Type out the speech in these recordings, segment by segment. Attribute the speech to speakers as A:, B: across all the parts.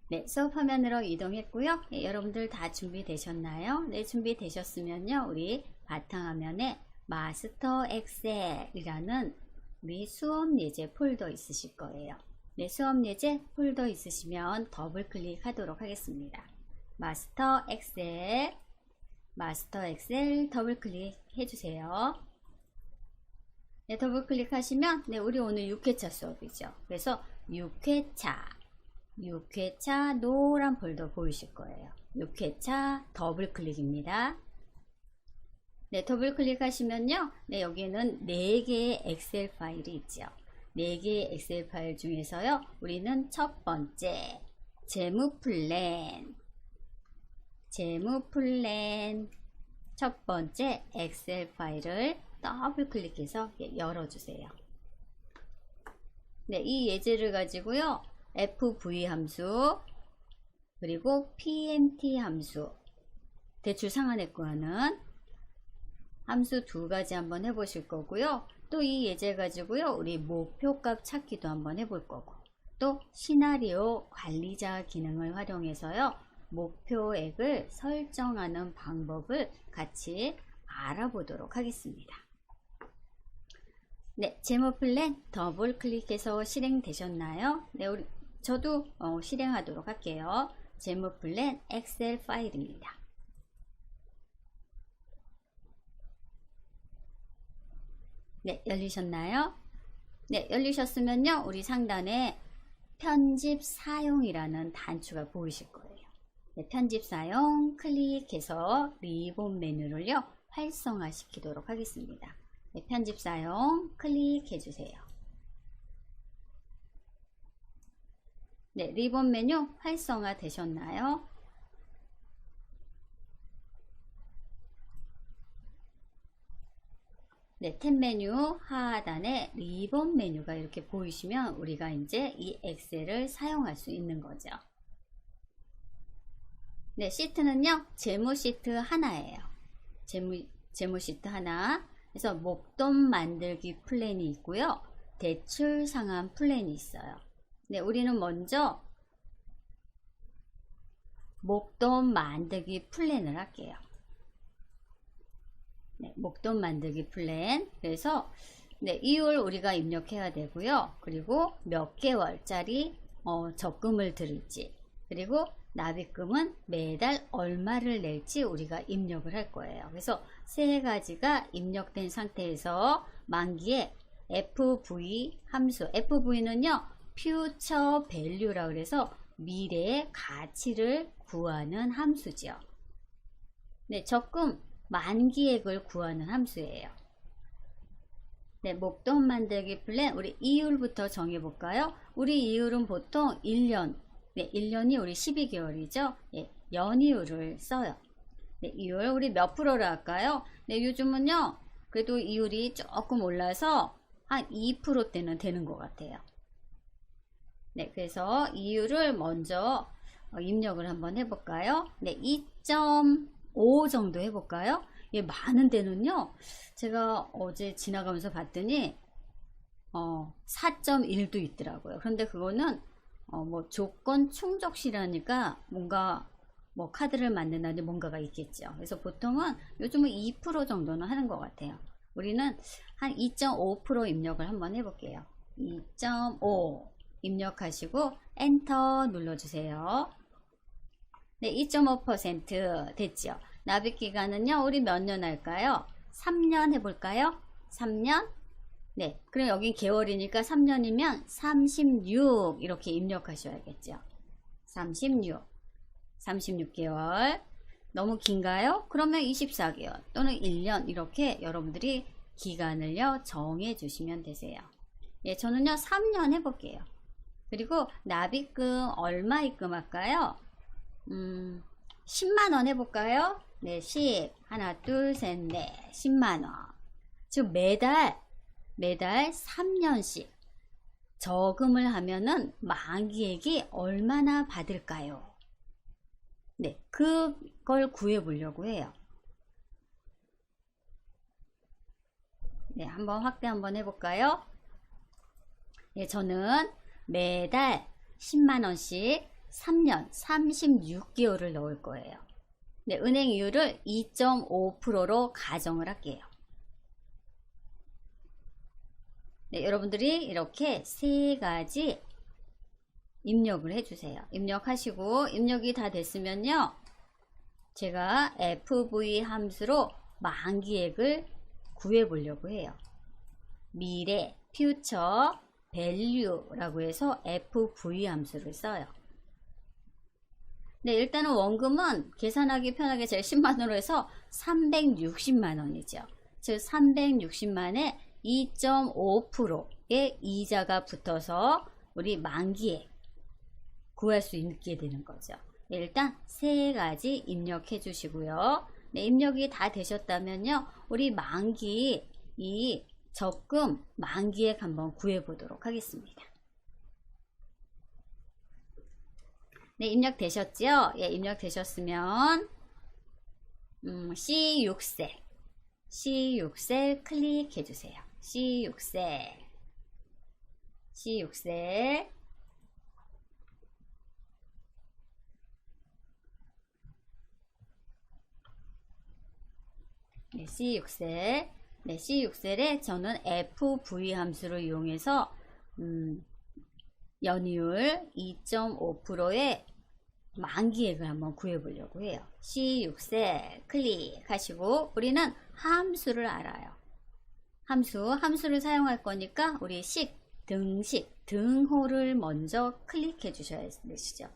A: 네, 수업 화면으로 이동했고요. 네, 여러분들 다 준비되셨나요? 네, 준비되셨으면요. 우리 바탕화면에 마스터 엑셀이라는 우리 수업 예제 폴더 있으실 거예요. 네, 수업 예제 폴더 있으시면 더블 클릭하도록 하겠습니다. 마스터 엑셀 더블 클릭해 주세요. 네, 더블 클릭하시면 네, 우리 오늘 6회차 수업이죠. 그래서 6회차 노란 폴더 보이실 거예요. 6회차 더블 클릭입니다. 네, 더블 클릭하시면요. 네, 여기에는 4개의 엑셀 파일이 있죠. 4개의 엑셀 파일 중에서요. 우리는 첫 번째 재무 플랜 첫 번째 엑셀 파일을 더블 클릭해서 열어주세요. 네, 이 예제를 가지고요. FV 함수 그리고 PMT 함수 대출 상환액 구하는 함수 2가지 한번 해보실 거고요. 또 이 예제 가지고요. 우리 목표값 찾기도 한번 해볼 거고 또 시나리오 관리자 기능을 활용해서요. 목표액을 설정하는 방법을 같이 알아보도록 하겠습니다. 네, 재무 플랜 더블 클릭해서 실행되셨나요? 네, 저도 실행하도록 할게요. 재무 플랜 엑셀 파일입니다. 네, 열리셨나요? 네, 열리셨으면요. 우리 상단에 편집 사용이라는 단추가 보이실 거예요. 네, 편집 사용 클릭해서 리본 메뉴를요. 활성화 시키도록 하겠습니다. 네, 편집 사용 클릭해 주세요. 네, 리본 메뉴 활성화 되셨나요? 네, 탭 메뉴 하단에 리본 메뉴가 이렇게 보이시면 우리가 이제 이 엑셀을 사용할 수 있는 거죠. 네, 시트는요, 재무 시트 하나예요. 재무 시트 하나. 그래서 목돈 만들기 플랜이 있고요. 대출 상환 플랜이 있어요. 네, 우리는 먼저 목돈 만들기 플랜을 할게요. 네, 목돈 만들기 플랜. 그래서 네, 이율 우리가 입력해야 되고요. 그리고 몇 개월짜리 적금을 들을지, 그리고 납입금은 매달 얼마를 낼지 우리가 입력을 할 거예요. 그래서 세 가지가 입력된 상태에서 만기에 FV 함수, FV는요 future value라 그래서 미래의 가치를 구하는 함수죠. 네, 적금 만기액을 구하는 함수예요. 네, 목돈 만들기 플랜 우리 이율부터 정해 볼까요? 우리 이율은 보통 1년, 네, 1년이 우리 12개월이죠. 네, 연이율을 써요. 네, 이율 우리 몇 프로를 할까요? 네, 요즘은요 그래도 이율이 조금 올라서 한 2%대는 되는 것 같아요. 네, 그래서 이율을 먼저 입력을 한번 해볼까요? 네, 2.5 정도 해볼까요? 예, 많은 데는요, 제가 어제 지나가면서 봤더니 4.1도 있더라고요. 그런데 그거는 뭐 조건 충족시라니까 뭔가 뭐 카드를 만든다든지 뭔가가 있겠죠. 그래서 보통은 요즘은 2% 정도는 하는 것 같아요. 우리는 한 2.5% 입력을 한번 해볼게요. 2.5 입력하시고 엔터 눌러주세요. 네, 2.5% 됐죠. 납입기간은요, 우리 몇 년 할까요? 3년 해볼까요? 3년? 네, 그럼 여기 개월이니까 3년이면 36 이렇게 입력하셔야겠죠. 36개월. 너무 긴가요? 그러면 24개월 또는 1년 이렇게 여러분들이 기간을요 정해 주시면 되세요. 예, 저는요 3년 해볼게요. 그리고 납입금 얼마 입금할까요? 10만원 해볼까요? 네, 10 하나 둘 셋 넷 10만원. 지금 매달 3년씩 저금을 하면은 만기액이 얼마나 받을까요? 네, 그걸 구해 보려고 해요. 네, 한번 확대 한번 해볼까요? 네, 저는 매달 10만원씩 3년 36개월을 넣을 거예요. 네, 은행 이율을 2.5%로 가정을 할게요. 네, 여러분들이 이렇게 세 가지 입력을 해주세요. 입력하시고 입력이 다 됐으면요, 제가 FV 함수로 만기액을 구해 보려고 해요. 미래, future, value라고 해서 FV 함수를 써요. 네, 일단은 원금은 계산하기 편하게 제가 10만원으로 해서 360만원이죠. 즉 360만에 2.5%의 이자가 붙어서 우리 만기에 구할 수 있게 되는 거죠. 네, 일단 세 가지 입력해 주시고요. 네, 입력이 다 되셨다면요, 우리 만기 이 적금 만기액 한번 구해 보도록 하겠습니다. 네, 입력 되셨죠? 예, 입력 되셨으면 C6셀 C6셀 클릭해 주세요. C6셀 네, C6셀. 네, C6셀에 저는 FV 함수를 이용해서 연이율 2.5%의 만기액을 한번 구해 보려고 해요. C6셀 클릭하시고, 우리는 함수를 알아요. 함수를 사용할 거니까 우리 등호를 먼저 클릭해 주셔야 되시죠.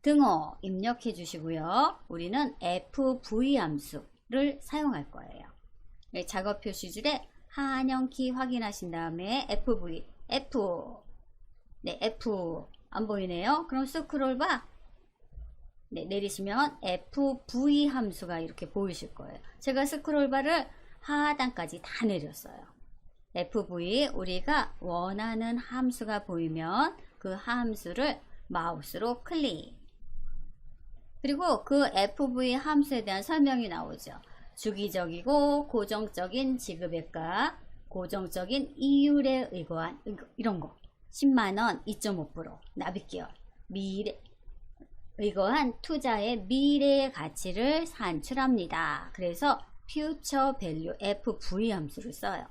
A: 등호 입력해 주시고요. 우리는 FV 함수를 사용할 거예요. 네, 작업 표시줄에 한영키 확인하신 다음에 FV, 네, F 안 보이네요. 그럼 스크롤 바, 네, 내리시면 FV 함수가 이렇게 보이실 거예요. 제가 스크롤 바를 하단까지 다 내렸어요. FV, 우리가 원하는 함수가 보이면 그 함수를 마우스로 클릭. 그리고 그 FV 함수에 대한 설명이 나오죠. 주기적이고 고정적인 지급액과 고정적인 이율에 의거한 이런 거. 10만원 2.5% 납입기월, 미래 의거한 투자의 미래의 가치를 산출합니다. 그래서 future value FV 함수를 써요.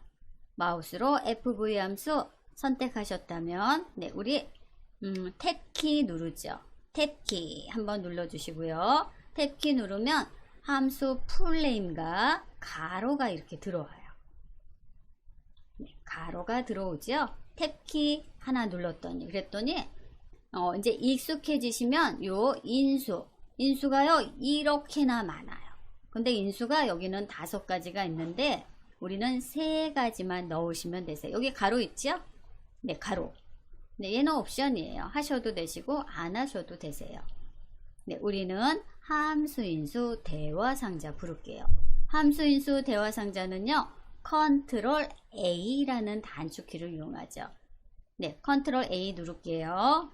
A: 마우스로 FV 함수 선택하셨다면, 네, 우리 탭키 누르죠. 탭키 한번 눌러주시고요. 탭키 누르면 함수 풀네임과 가로가 이렇게 들어와요. 네, 가로가 들어오죠. 탭키 하나 눌렀더니, 그랬더니 이제 익숙해지시면 요 인수가요 이렇게나 많아요. 근데 인수가 여기는 5가지가 있는데 우리는 3가지만 넣으시면 되세요. 여기 가로 있죠? 네, 가로. 네, 얘는 옵션이에요. 하셔도 되시고 안 하셔도 되세요. 네, 우리는 함수인수 대화상자 부를게요. 함수인수 대화상자는요, 컨트롤 A라는 단축키를 이용하죠. 네, 컨트롤 A 누를게요.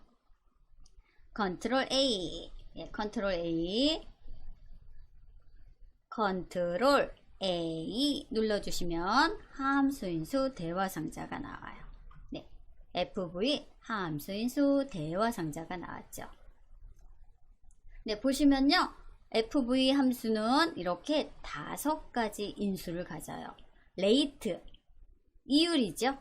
A: 컨트롤 A, 네, 컨트롤 A 눌러주시면 함수인수 대화상자가 나와요. 네, FV 함수인수 대화상자가 나왔죠. 네, 보시면요, FV 함수는 이렇게 5가지 인수를 가져요. 레이트, 이율이죠.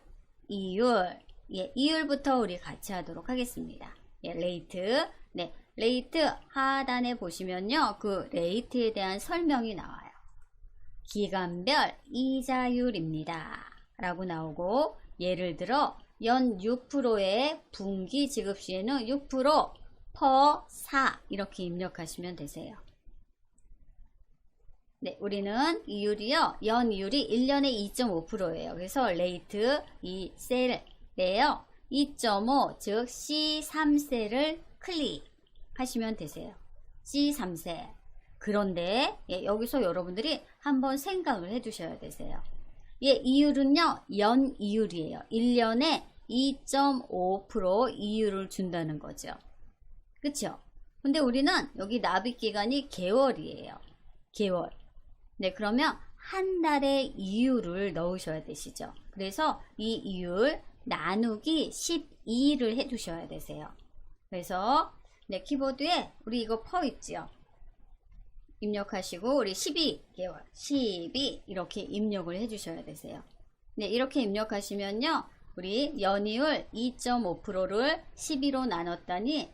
A: 이율, 예, 이율부터 우리 같이 하도록 하겠습니다. 예, 레이트. 네, 레이트 하단에 보시면요, 그 레이트에 대한 설명이 나와요. 기간별 이자율입니다 라고 나오고, 예를 들어 연 6%의 분기 지급 시에는 6% per 4 이렇게 입력하시면 되세요. 네, 우리는 이율이요, 연 이율이 1년에 2.5%예요. 그래서 레이트 이 셀에요 2.5, 즉 C3셀을 클릭하시면 되세요. C3셀. 그런데 예, 여기서 여러분들이 한번 생각을 해 주셔야 되세요. 예, 이율은요, 연 이율이에요. 1년에 2.5% 이율을 준다는 거죠. 그쵸? 근데 우리는 여기 납입 기간이 개월이에요. 개월. 네, 그러면 한 달의 이율을 넣으셔야 되시죠. 그래서 이 이율 나누기 12를 해 두셔야 되세요. 그래서 네, 키보드에 우리 이거 퍼 있지요. 입력하시고 우리 12개월 12 이렇게 입력을 해 주셔야 되세요. 네, 이렇게 입력하시면요, 우리 연이율 2.5%를 12로 나눴더니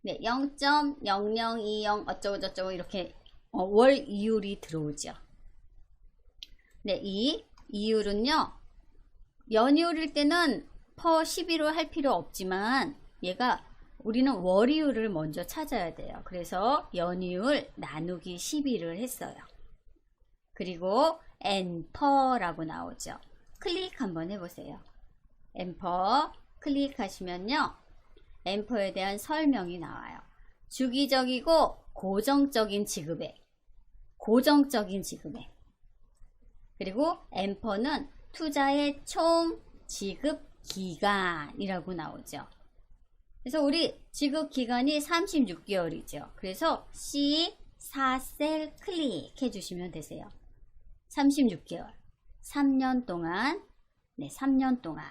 A: 네, 0.0020 어쩌고 저쩌고 이렇게 월 이율이 들어오죠. 네, 이 이율은요, 연이율일 때는 퍼 12로 할 필요 없지만 얘가 우리는 월이율을 먼저 찾아야 돼요. 그래서 연이율 나누기 12를 했어요. 그리고 엔터라고 나오죠. 클릭 한번 해보세요. 엔터 클릭하시면요, 엔터에 대한 설명이 나와요. 주기적이고 고정적인 지급액, 고정적인 지급액. 그리고 엔터는 투자의 총 지급 기간이라고 나오죠. 그래서 우리 지급 기간이 36개월이죠. 그래서 C4셀 클릭해 주시면 되세요. 36개월. 3년 동안. 네, 3년 동안.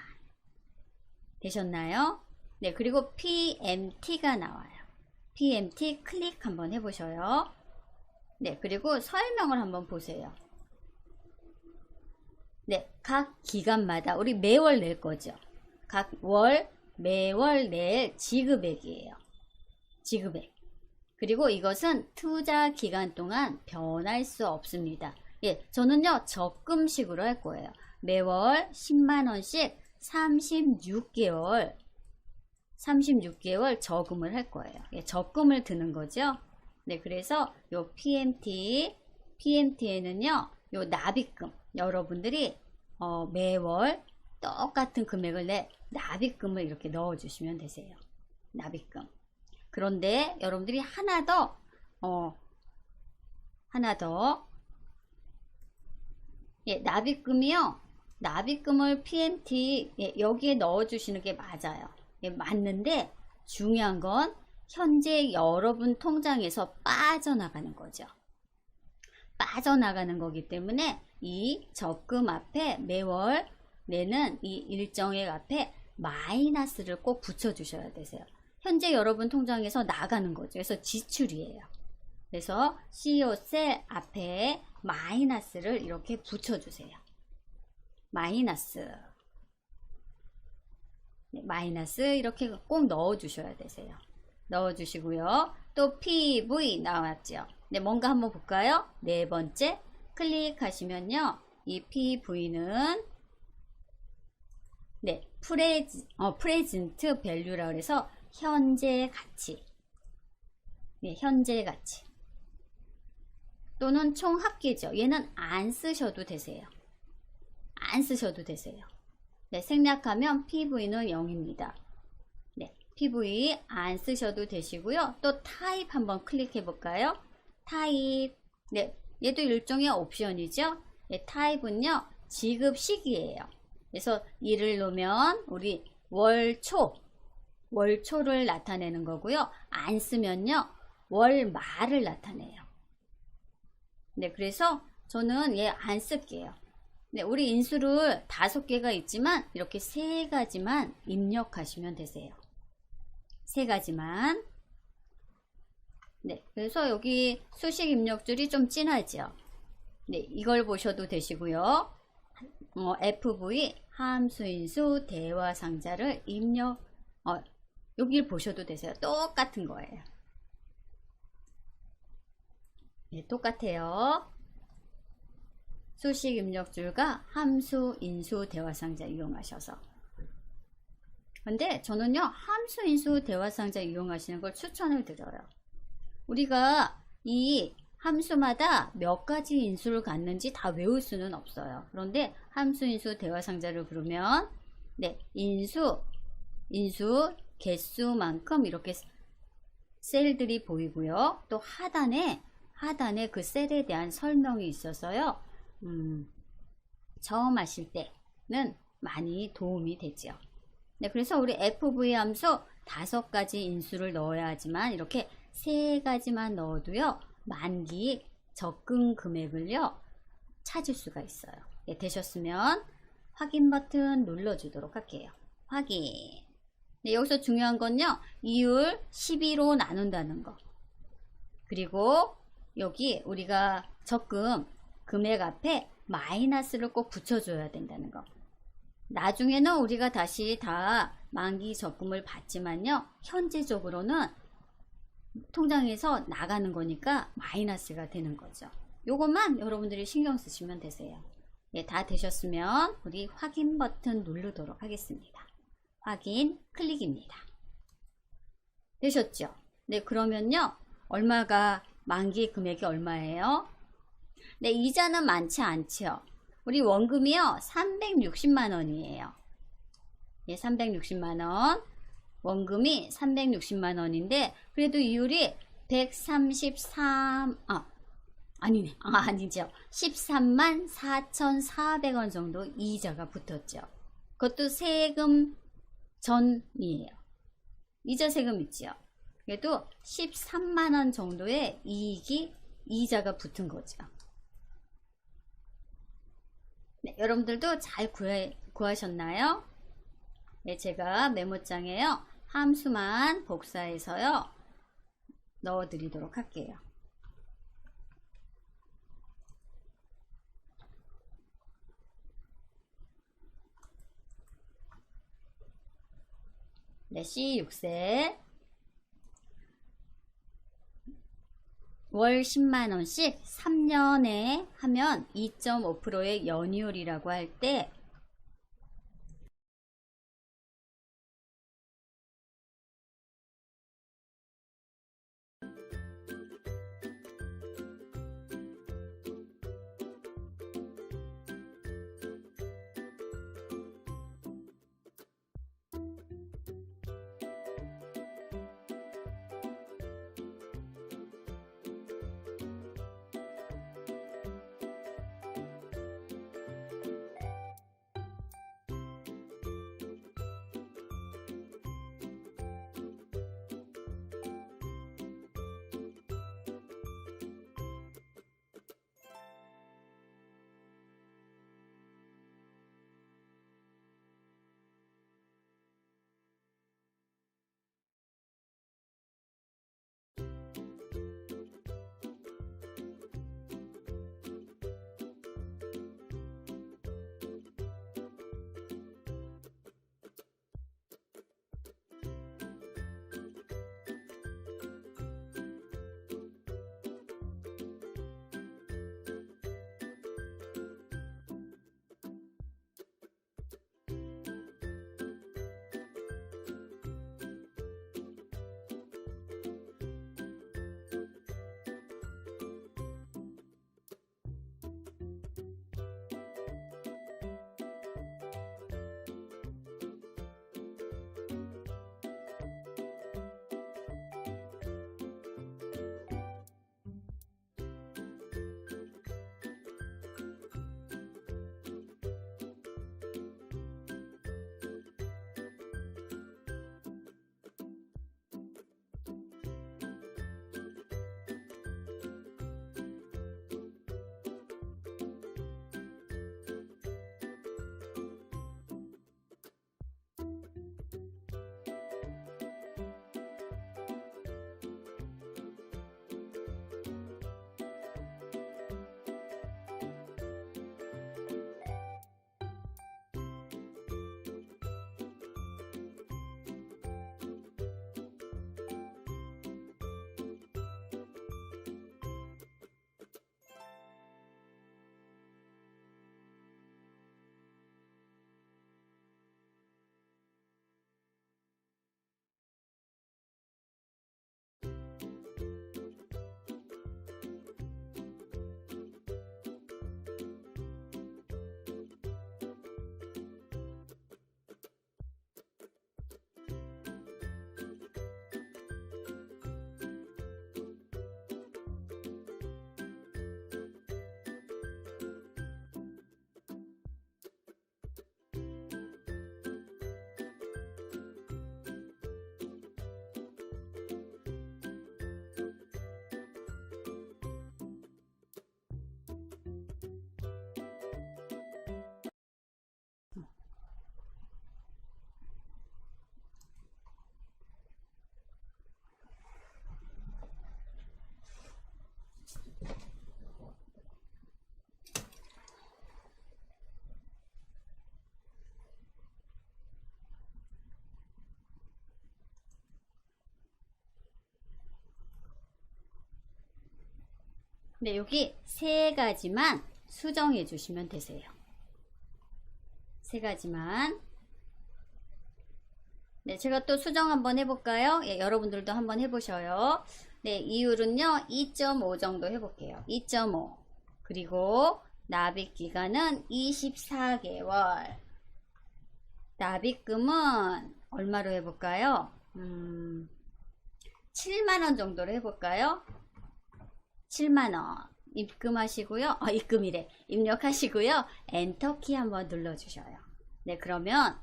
A: 되셨나요? 네, 그리고 PMT가 나와요. PMT 클릭 한번 해보셔요. 네, 그리고 설명을 한번 보세요. 네, 각 기간마다 우리 매월 낼 거죠. 각 월, 매월 낼 지급액이에요. 지급액. 그리고 이것은 투자 기간 동안 변할 수 없습니다. 예, 저는요, 적금식으로 할 거예요. 매월 10만원씩 36개월 저금을 할 거예요. 예, 적금을 드는 거죠. 네, 그래서 요 PMT에는요, 요 납입금, 여러분들이 매월 똑같은 금액을 납입금을 이렇게 넣어 주시면 되세요. 납입금. 그런데 여러분들이 하나 더 예, 납입금이요, 납입금을 PMT 여기에 넣어 주시는 게 맞아요. 예, 맞는데 중요한 건 현재 여러분 통장에서 빠져나가는 거죠. 빠져나가는 거기 때문에 이 적금 앞에 매월 내는 이 일정액 앞에 마이너스를 꼭 붙여 주셔야 되세요. 현재 여러분 통장에서 나가는 거죠. 그래서 지출이에요. 그래서 CEO셀 앞에 마이너스를 이렇게 붙여 주세요. 마이너스. 네, 마이너스 이렇게 꼭 넣어 주셔야 되세요. 넣어 주시고요. 또 PV 나왔죠. 네, 뭔가 한번 볼까요? 네 번째 클릭하시면요, 이 PV는 네, 프레젠트 밸류라고 해서 현재 가치. 네, 현재 가치. 또는 총 합계죠. 얘는 안 쓰셔도 되세요. 안 쓰셔도 되세요. 네, 생략하면 PV는 0입니다. 네, PV 안 쓰셔도 되시고요. 또 타입 한번 클릭해 볼까요? 타입. 네, 얘도 일종의 옵션이죠. 네, 타입은요, 지급 시기예요. 그래서 이를 놓으면 우리 월초를 나타내는 거고요. 안 쓰면요, 월말을 나타내요. 네, 그래서 저는 얘 안 쓸게요. 네, 우리 인수를 5개가 있지만 이렇게 3가지만 입력하시면 되세요. 3가지만. 네, 그래서 여기 수식 입력줄이 좀 진하죠. 네, 이걸 보셔도 되시고요. FV 함수인수 대화 상자를 입력, 여기를 보셔도 되세요. 똑같은 거예요. 네, 똑같아요. 수식 입력줄과 함수 인수 대화 상자 이용하셔서. 근데 저는요, 함수 인수 대화 상자 이용하시는 걸 추천을 드려요. 우리가 이 함수마다 몇 가지 인수를 갖는지 다 외울 수는 없어요. 그런데 함수 인수 대화 상자를 부르면 네, 인수 개수만큼 이렇게 셀들이 보이고요. 또 하단에 그 셀에 대한 설명이 있어서요. 처음 하실 때는 많이 도움이 되죠. 네, 그래서 우리 FV 함수 5가지 인수를 넣어야 하지만 이렇게 3가지만 넣어도요, 만기 적금 금액을요, 찾을 수가 있어요. 네, 되셨으면 확인 버튼 눌러주도록 할게요. 확인. 네, 여기서 중요한 건요. 이율 12로 나눈다는 거. 그리고 여기 우리가 적금 금액 앞에 마이너스를 꼭 붙여줘야 된다는 거. 나중에는 우리가 다시 다 만기 적금을 받지만요. 현재적으로는 통장에서 나가는 거니까 마이너스가 되는 거죠. 요것만 여러분들이 신경 쓰시면 되세요. 예, 다 되셨으면 우리 확인 버튼 누르도록 하겠습니다. 확인 클릭입니다. 되셨죠? 네, 그러면요. 얼마가 만기 금액이 얼마예요? 네, 이자는 많지 않죠. 우리 원금이요. 360만 원이에요. 예, 360만 원. 원금이 360만 원인데 그래도 이율이 133 아니네. 아니죠. 13만 4,400원 정도 이자가 붙었죠. 그것도 세금 전이에요. 이자 세금 있죠. 그래도 13만 원 정도의 이익이 이자가 붙은 거죠. 네, 여러분들도 잘 구하셨나요? 네, 제가 메모장에요. 함수만 복사해서요. 넣어 드리도록 할게요. 네, C6세 월 10만원씩 3년에 하면 2.5%의 연이율이라고 할 때 근데 여기 세 가지만 수정해 주시면 되세요. 세 가지만. 네, 제가 또 수정 한번 해볼까요? 예, 여러분들도 한번 해보셔요. 네, 이율은요 2.5 정도 해볼게요. 2.5. 그리고 납입 기간은 24개월. 납입금은 얼마로 해볼까요? 7만원 정도로 해볼까요? 7만원 입금하시고요. 입금이래. 입력하시고요. 엔터키 한번 눌러주셔요. 네, 그러면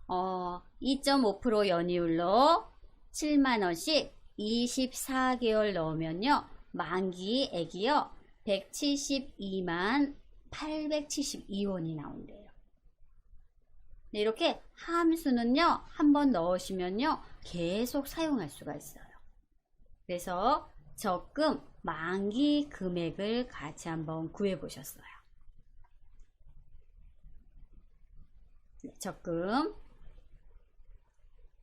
A: 2.5% 연이율로 7만원씩 24개월 넣으면요. 만기액이요. 172만 872원이 나온대요. 네, 이렇게 함수는요. 한번 넣으시면요. 계속 사용할 수가 있어요. 그래서 적금 만기 금액을 같이 한번 구해 보셨어요. 네, 적금.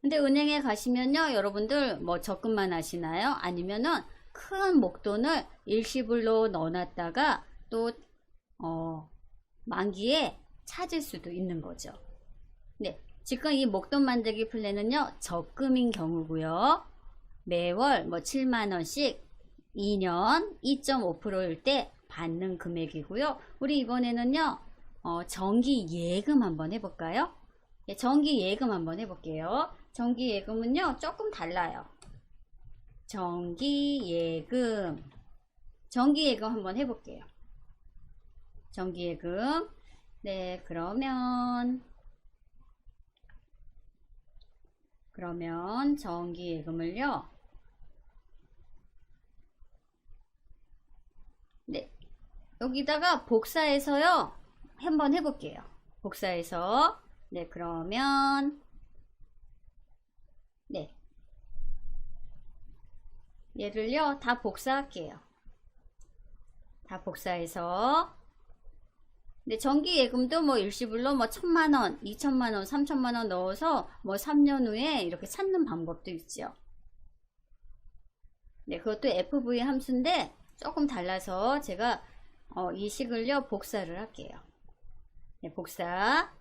A: 근데 은행에 가시면요, 여러분들 뭐 적금만 하시나요? 아니면은 큰 목돈을 일시불로 넣어놨다가 또 만기에 찾을 수도 있는 거죠. 네, 지금 이 목돈 만들기 플랜은요, 적금인 경우고요. 매월 뭐 7만원씩 2년 2.5%일 때 받는 금액이고요. 우리 이번에는요, 정기 예금 한번 해볼까요? 네, 정기 예금 한번 해볼게요. 정기 예금은요, 조금 달라요. 정기 예금 한번 해볼게요. 정기 예금. 네, 그러면 정기 예금을요. 네, 여기다가 복사해서요. 한번 해볼게요. 복사해서. 네, 그러면 네, 얘를요 다 복사할게요. 다 복사해서. 네, 정기예금도 뭐 일시불로 뭐 1,000만원, 2,000만원, 3,000만원 넣어서 뭐 3년 후에 이렇게 찾는 방법도 있죠. 네, 그것도 FV 함수인데 조금 달라서 제가 이 식을요 복사를 할게요. 네, 복사.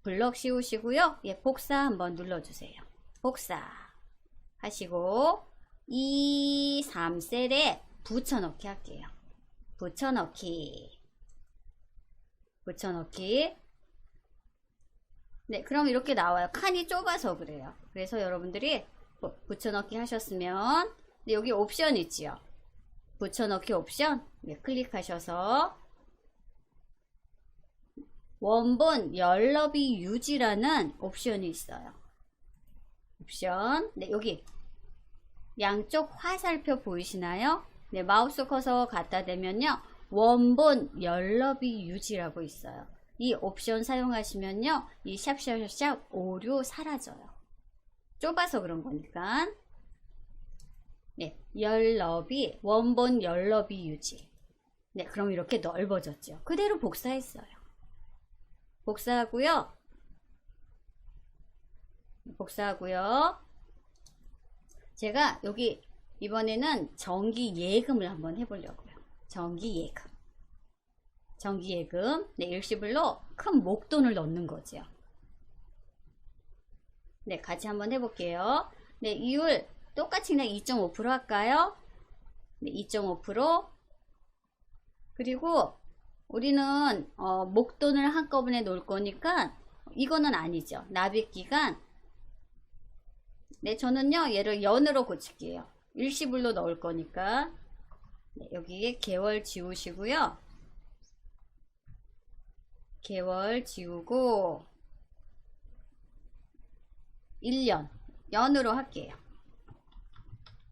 A: 블럭 씌우시고요. 예, 복사 한번 눌러주세요. 복사 하시고 2, 3셀에 붙여넣기 할게요. 붙여넣기. 네, 그럼 이렇게 나와요. 칸이 좁아서 그래요. 그래서 여러분들이 붙여넣기 하셨으면 네, 여기 옵션 있지요. 붙여넣기 옵션. 네, 클릭하셔서 원본 열너비 유지라는 옵션이 있어요. 옵션. 네, 여기 양쪽 화살표 보이시나요? 네, 마우스 커서 갖다 대면요. 원본 열너비 유지라고 있어요. 이 옵션 사용하시면요. 이 샵샵샵 오류 사라져요. 좁아서 그런 거니까. 네, 열너비, 원본 열너비 유지. 네, 그럼 이렇게 넓어졌죠. 그대로 복사했어요. 복사하고요. 제가 여기 이번에는 정기 예금을 한번 해보려고요. 정기 예금. 네, 일시불로 큰 목돈을 넣는 거죠. 네, 같이 한번 해볼게요. 네, 이율 똑같이 그냥 2.5% 할까요? 네, 2.5%. 그리고 우리는 목돈을 한꺼번에 놓을 거니까 이거는 아니죠. 납입기간. 네, 저는요 얘를 연으로 고칠게요. 일시불로 넣을 거니까. 네, 여기에 개월 지우시고요. 개월 지우고 1년 연으로 할게요.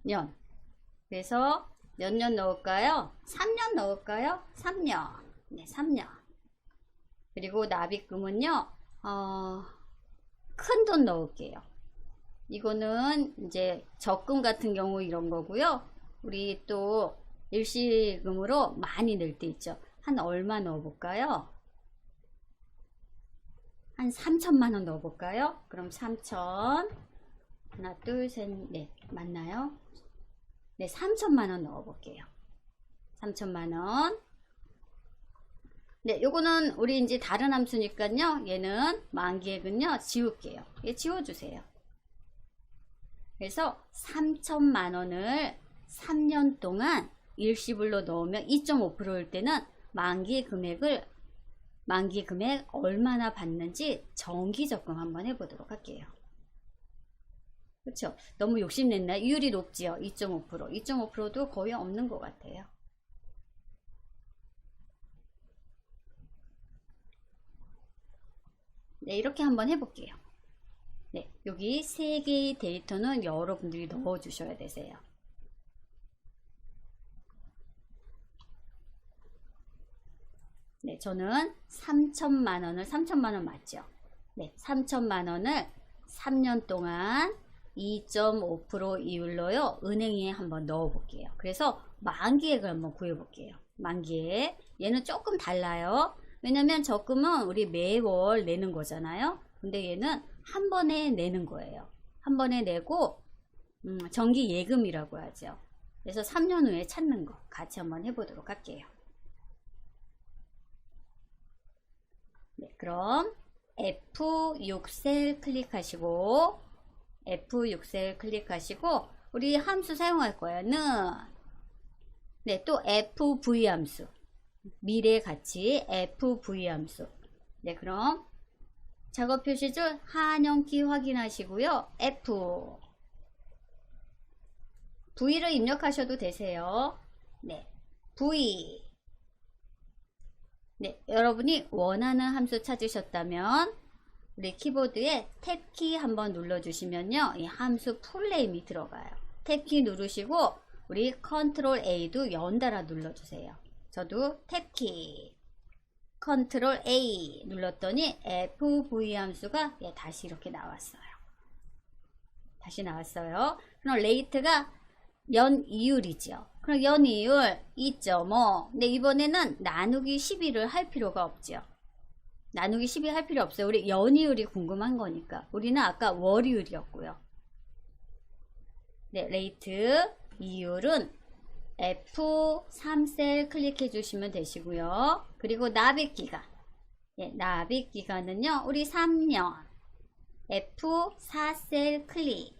A: 년. 그래서 몇 년 넣을까요? 3년 넣을까요? 3년. 네, 3년. 그리고 납입금은요, 큰 돈 넣을게요. 이거는 이제 적금 같은 경우 이런 거고요. 우리 또 일시금으로 많이 넣을 때 있죠. 한 얼마 넣어볼까요? 한 3천만원 넣어볼까요? 그럼 3천. 하나, 둘, 셋, 넷. 맞나요? 네, 3천만원 넣어볼게요. 3천만 원. 네, 요거는 우리 이제 다른 함수니까요. 얘는 만기액은요, 지울게요. 얘 지워주세요. 그래서 3천만 원을 3년 동안 일시불로 넣으면 2.5%일 때는 만기 금액 얼마나 받는지 정기 적금 한번 해보도록 할게요. 그렇죠? 너무 욕심냈나요? 이율이 높지요? 2.5%. 2.5%도 거의 없는 것 같아요. 네, 이렇게 한번 해볼게요. 네, 여기 3개의 데이터는 여러분들이 넣어 주셔야 되세요. 네, 저는 3천만 원을, 3천만 원 맞죠? 네, 3천만 원을 3년 동안 2.5% 이율로요, 은행에 한번 넣어 볼게요. 그래서 만기액을 한번 구해 볼게요. 만기액. 얘는 조금 달라요. 왜냐면 적금은 우리 매월 내는 거잖아요. 근데 얘는 한 번에 내는 거예요. 한 번에 내고 정기 예금이라고 하죠. 그래서 3년 후에 찾는 거 같이 한번 해보도록 할게요. 네, 그럼 F6셀 클릭하시고 F6셀 클릭하시고 우리 함수 사용할 거예요. 는. 네, 또 FV 함수. 미래 가치 FV 함수. 네, 그럼 작업 표시줄 한영키 확인하시고요. F V를 입력하셔도 되세요. 네, V. 네, 여러분이 원하는 함수 찾으셨다면 우리 키보드에 탭키 한번 눌러주시면요, 이 함수 풀네임이 들어가요. 탭키 누르시고 우리 컨트롤 A도 연달아 눌러주세요. 저도 탭키 컨트롤 A 눌렀더니 FV 함수가 다시 이렇게 나왔어요. 다시 나왔어요. 그럼 레이트가 연이율이죠. 그럼 연이율 2.5. 근데 이번에는 나누기 12를 할 필요가 없죠. 나누기 12 할 필요 없어요. 우리 연이율이 궁금한 거니까. 우리는 아까 월이율이었고요. 네, 레이트 이율은 F3셀 클릭해 주시면 되시고요. 그리고 납입기간. 네, 납입기간은요, 우리 3년. F4셀 클릭.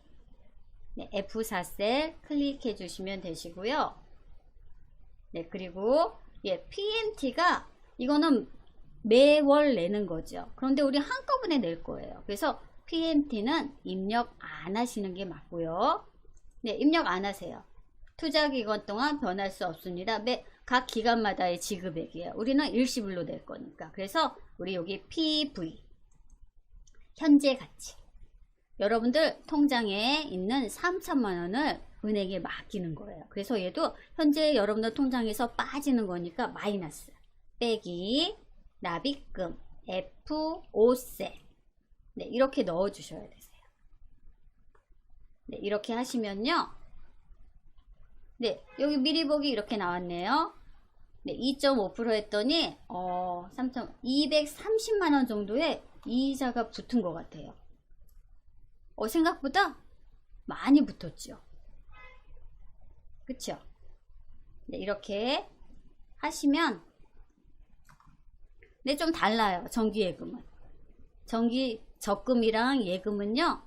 A: 네, F4셀 클릭해 주시면 되시고요. 네, 그리고 PMT가 이거는 매월 내는 거죠. 그런데 우리 한꺼번에 낼 거예요. 그래서 PMT는 입력 안 하시는 게 맞고요. 네, 입력 안 하세요. 투자 기간 동안 변할 수 없습니다. 각 기간마다의 지급액이에요. 우리는 일시불로 낼 거니까. 그래서 우리 여기 PV 현재 가치. 여러분들 통장에 있는 3천만 원을 은행에 맡기는 거예요. 그래서 얘도 현재 여러분들 통장에서 빠지는 거니까 마이너스 빼기 납입금 F5셀. 네, 이렇게 넣어 주셔야 되세요. 네, 이렇게 하시면요. 네, 여기 미리 보기 이렇게 나왔네요. 네, 2.5% 했더니 230만 원 정도의 이자가 붙은 것 같아요. 생각보다 많이 붙었죠. 그쵸? 네, 이렇게 하시면 네, 좀 달라요. 정기 예금은. 정기 적금이랑 예금은요,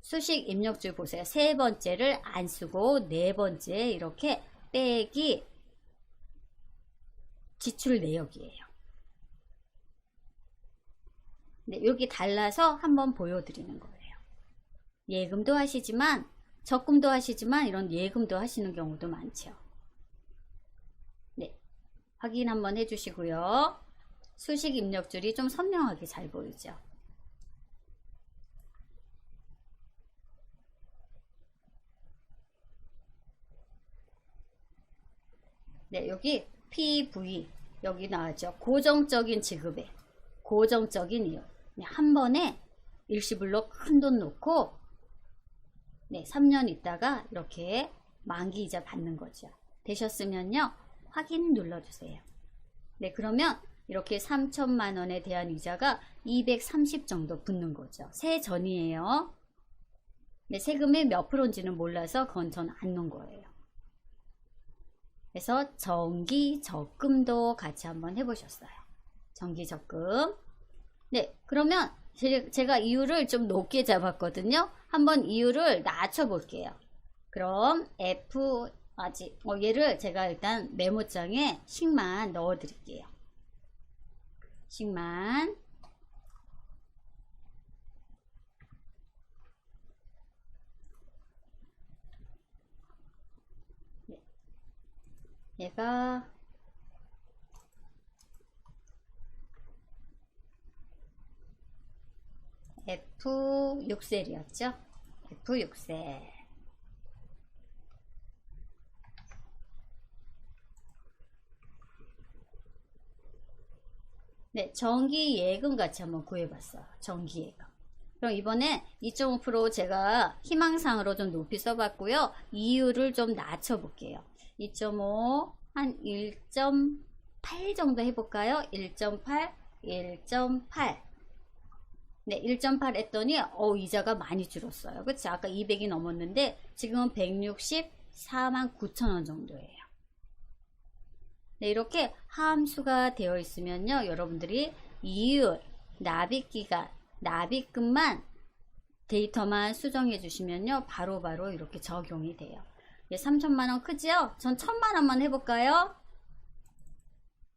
A: 수식 입력줄 보세요. 세 번째를 안 쓰고 네 번째 이렇게 빼기 지출 내역이에요. 네, 여기 달라서 한번 보여드리는 거예요. 예금도 하시지만 적금도 하시지만 이런 예금도 하시는 경우도 많죠. 네, 확인 한번 해주시고요. 수식 입력줄이 좀 선명하게 잘 보이죠. 네, 여기 PV 여기 나왔죠. 고정적인 지급액, 고정적인 이율. 네, 한 번에 일시불로 큰 돈 놓고 네, 3년 있다가 이렇게 만기 이자 받는 거죠. 되셨으면요, 확인 눌러주세요. 네, 그러면 이렇게 3천만 원에 대한 이자가 230 정도 붙는 거죠. 세 전이에요. 네, 세금이 몇 프로인지는 몰라서 그건 전 안 넣은 거예요. 그래서 정기 적금도 같이 한번 해보셨어요. 정기 적금. 네, 그러면 제가 이유를 좀 높게 잡았거든요. 한번 이유를 낮춰 볼게요. 그럼 얘를 제가 일단 메모장에 식만 넣어 드릴게요. 식만. 네. 얘가 F6셀이었죠. F6셀. 네, 정기예금 같이 한번 구해봤어요. 정기예금. 그럼 이번에 2.5% 제가 희망상으로 좀 높이 써봤고요. 이유를 좀 낮춰볼게요. 2.5, 한 1.8 정도 해볼까요? 1.8, 1.8. 네, 1.8 했더니 이자가 많이 줄었어요. 그치? 아까 200이 넘었는데 지금은 164만 9천 원 정도예요. 네, 이렇게 함수가 되어 있으면요, 여러분들이 이율, 납입기간, 납입금만 데이터만 수정해 주시면요, 바로바로 이렇게 적용이 돼요. 네, 3천만 원 크지요? 전 1,000만 원만 해볼까요?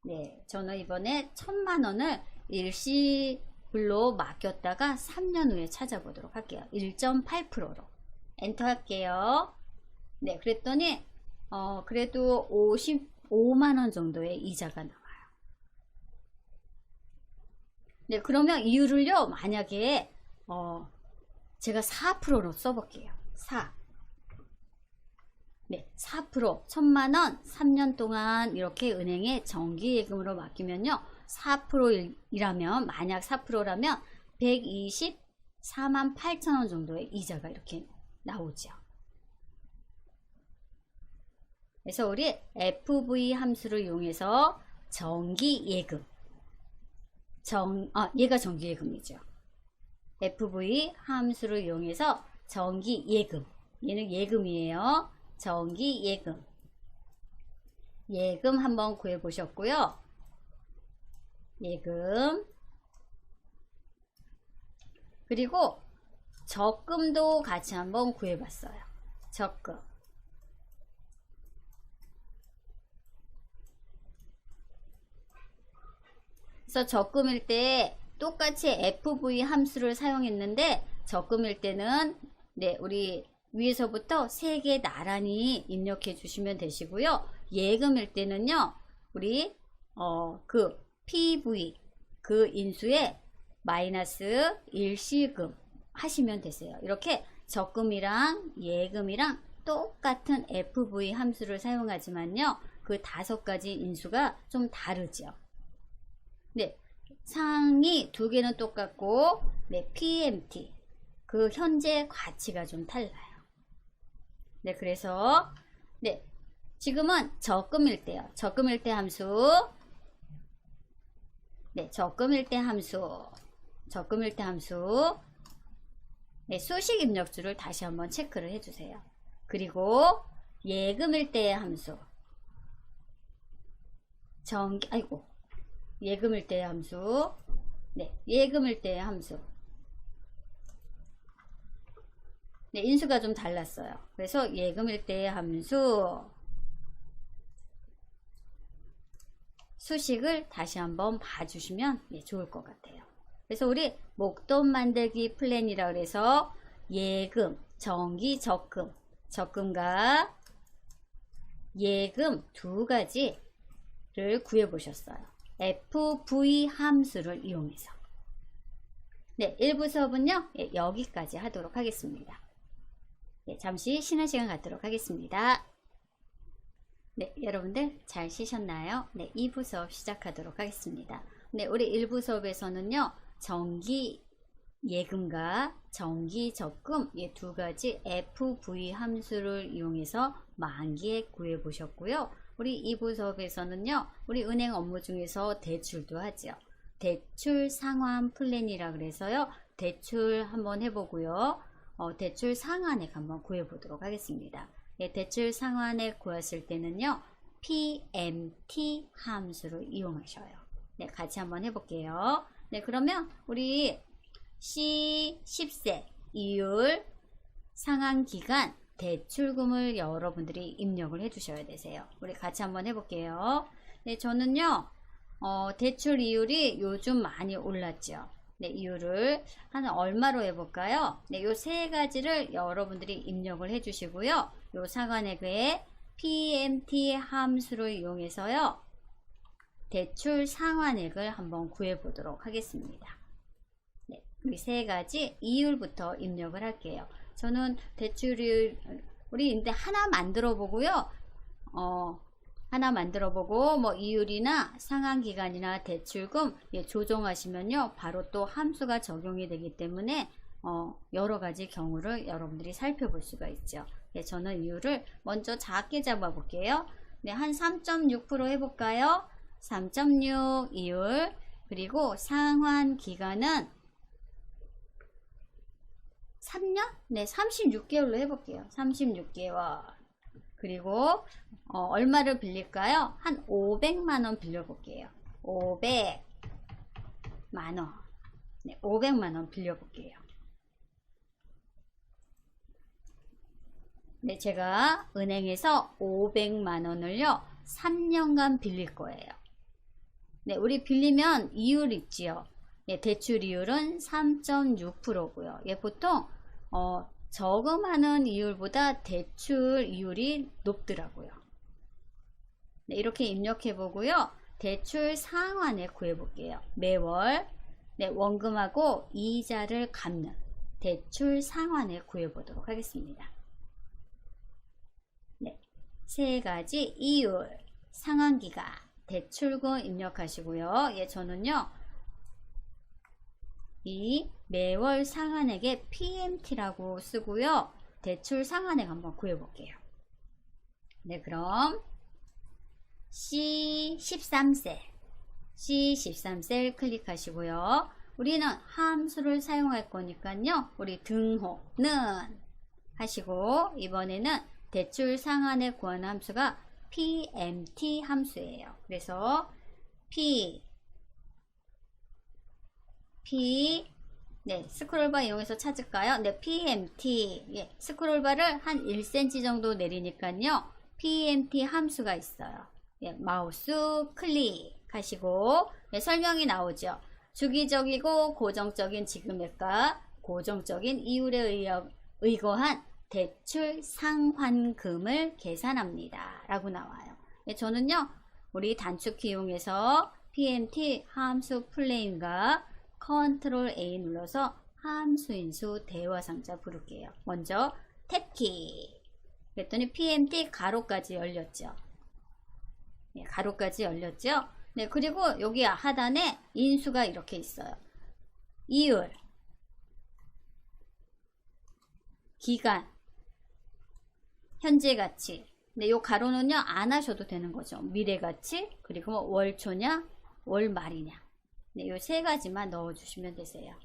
A: 네, 저는 이번에 1,000만 원을 일시불로 맡겼다가 3년 후에 찾아보도록 할게요. 1.8%로 엔터 할게요. 네, 그랬더니 그래도 55만 원 정도의 이자가 나와요. 네, 그러면 이유를요, 만약에 제가 4%로 써볼게요. 4. 네, 4%, 1,000만 원 3년 동안 이렇게 은행에 정기예금으로 맡기면요, 4%이라면, 만약 4%라면 124만 8천 원 정도의 이자가 이렇게 나오죠. 그래서 우리 FV 함수를 이용해서 정기예금, 얘가 정기예금이죠. FV 함수를 이용해서 정기예금, 얘는 예금이에요. 정기예금, 예금 한번 구해 보셨고요. 예금, 그리고 적금도 같이 한번 구해 봤어요. 적금. 그래서 적금일 때 똑같이 FV 함수를 사용했는데, 적금일 때는 네, 우리 위에서부터 3개 나란히 입력해 주시면 되시고요. 예금일 때는요, 우리 그 PV 그 인수에 마이너스 일시금 하시면 되세요. 이렇게 적금이랑 예금이랑 똑같은 FV 함수를 사용하지만요, 그 5가지 인수가 좀 다르죠. 네, 상이 2개는 똑같고, 네, PMT 그 현재 가치가 좀 달라요. 네, 그래서 네, 지금은 적금일 때요. 적금일 때 함수. 네, 적금일 때 함수. 적금일 때 함수. 네, 수식 입력주를 다시 한번 체크를 해주세요. 그리고 예금일 때의 함수. 예금일 때의 함수. 네, 예금일 때의 함수. 네, 인수가 좀 달랐어요. 그래서 예금일 때의 함수 수식을 다시 한번 봐주시면 네, 좋을 것 같아요. 그래서 우리 목돈 만들기 플랜이라 그래서 예금, 정기 적금, 적금과 예금 2가지를 구해 보셨어요. FV 함수를 이용해서. 네, 1부 수업은요, 여기까지 하도록 하겠습니다. 네, 잠시 쉬는 시간 갖도록 하겠습니다. 네, 여러분들 잘 쉬셨나요? 네, 2부 수업 시작하도록 하겠습니다. 네, 우리 1부 수업에서는요, 정기 예금과 정기 적금 이 2가지 FV 함수를 이용해서 만기에 구해 보셨고요. 우리 2부 수업에서는요, 우리 은행 업무 중에서 대출도 하죠. 대출 상환 플랜이라 그래서요, 대출 한번 해보고요. 대출 상환액 한번 구해 보도록 하겠습니다. 예, 대출 상환액 구했을 때는요, PMT 함수를 이용하셔요. 네, 같이 한번 해볼게요. 네, 그러면 우리 C10세 이율 상환기간 대출금을 여러분들이 입력을 해 주셔야 되세요. 우리 같이 한번 해볼게요. 네, 저는요 대출 이율이 요즘 많이 올랐죠. 네, 이율을 한 얼마로 해볼까요? 네, 요 세 가지를 여러분들이 입력을 해 주시고요. 요 상환액의 PMT 함수를 이용해서요 대출 상환액을 한번 구해 보도록 하겠습니다. 네, 우리 세 가지 이율부터 입력을 할게요. 저는 대출을 우리 근데 하나 만들어 보고요. 하나 만들어 보고 뭐 이율이나 상환기간이나 대출금 조정하시면요 바로 또 함수가 적용이 되기 때문에 여러 가지 경우를 여러분들이 살펴볼 수가 있죠. 네, 저는 이율을 먼저 작게 잡아 볼게요. 네, 한 3.6% 해볼까요? 3.6 이율. 그리고 상환기간은 3년? 네, 36개월로 해볼게요. 36개월. 그리고 얼마를 빌릴까요? 한 500만원 빌려볼게요. 500만원. 네, 500만원 빌려볼게요. 네, 제가 은행에서 500만원을요 3년간 빌릴 거예요. 네, 우리 빌리면 이율 있지요. 예, 대출 이율은 3.6%고요. 예, 보통 저금하는 이율보다 대출 이율이 높더라고요. 네, 이렇게 입력해 보고요. 대출 상환액 구해 볼게요. 매월 네, 원금하고 이자를 갚는 대출 상환액 구해 보도록 하겠습니다. 네, 세 가지 이율, 상환기간, 대출금 입력하시고요. 예, 저는요 이 매월 상환액의 PMT라고 쓰고요. 대출 상환액 한번 구해 볼게요. 네, 그럼 C13셀 클릭하시고요. 우리는 함수를 사용할 거니까요. 우리 등호는 하시고 이번에는 대출 상환액 구하는 함수가 PMT 함수예요. 그래서 네, 스크롤바 이용해서 찾을까요? 네, PMT. 예, 스크롤바를 한 1cm 정도 내리니까요. PMT 함수가 있어요. 예, 마우스 클릭하시고 예, 설명이 나오죠. 주기적이고 고정적인 지급액과 고정적인 이율에 의거한 대출 상환금을 계산합니다. 라고 나와요. 예, 저는요, 우리 단축키 이용해서 PMT 함수 플레인과 컨트롤 A 눌러서 함수인수 대화상자 부를게요. 먼저 탭키 그랬더니 PMT 가로까지 열렸죠. 네, 가로까지 열렸죠. 네, 그리고 여기 하단에 인수가 이렇게 있어요. 이율, 기간, 현재 가치. 네, 요 가로는요 안 하셔도 되는 거죠. 미래 가치, 그리고 뭐 월초냐, 월말이냐. 네, 요 세 가지만 넣어주시면 되세요.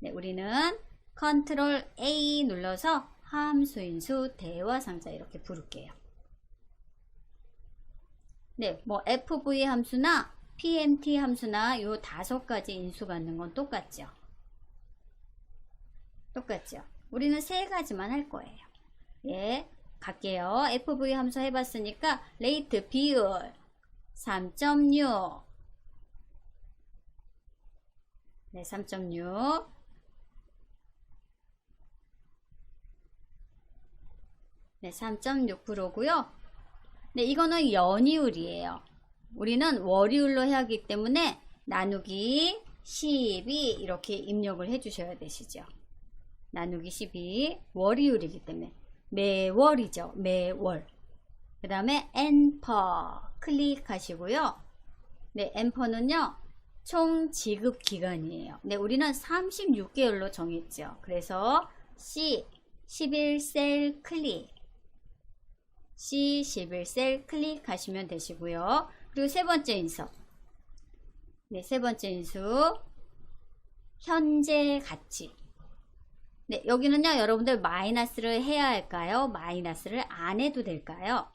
A: 네, 우리는 컨트롤 A 눌러서 함수인수 대화상자 이렇게 부를게요. 네, 뭐 FV 함수나 PMT 함수나 요 5가지 인수 갖는 건 똑같죠. 똑같죠. 우리는 세 가지만 할 거예요. 예, 갈게요. FV 함수 해봤으니까 레이트 비율 3.6 네, 3.6 네, 3.6%고요. 네, 이거는 연이율이에요. 우리는 월이율로 해야 하기 때문에 나누기 12 이렇게 입력을 해 주셔야 되시죠. 나누기 12 월이율이기 때문에 매월이죠. 매월. 그 다음에 엔터 클릭하시고요. 네, 엔터는요 총 지급 기간이에요. 네, 우리는 36개월로 정했죠. 그래서 C11셀 클릭 C11셀 클릭하시면 되시고요. 그리고 세 번째 인수. 네, 세 번째 인수 현재 가치. 네, 여기는요 여러분들 마이너스를 해야 할까요? 마이너스를 안 해도 될까요?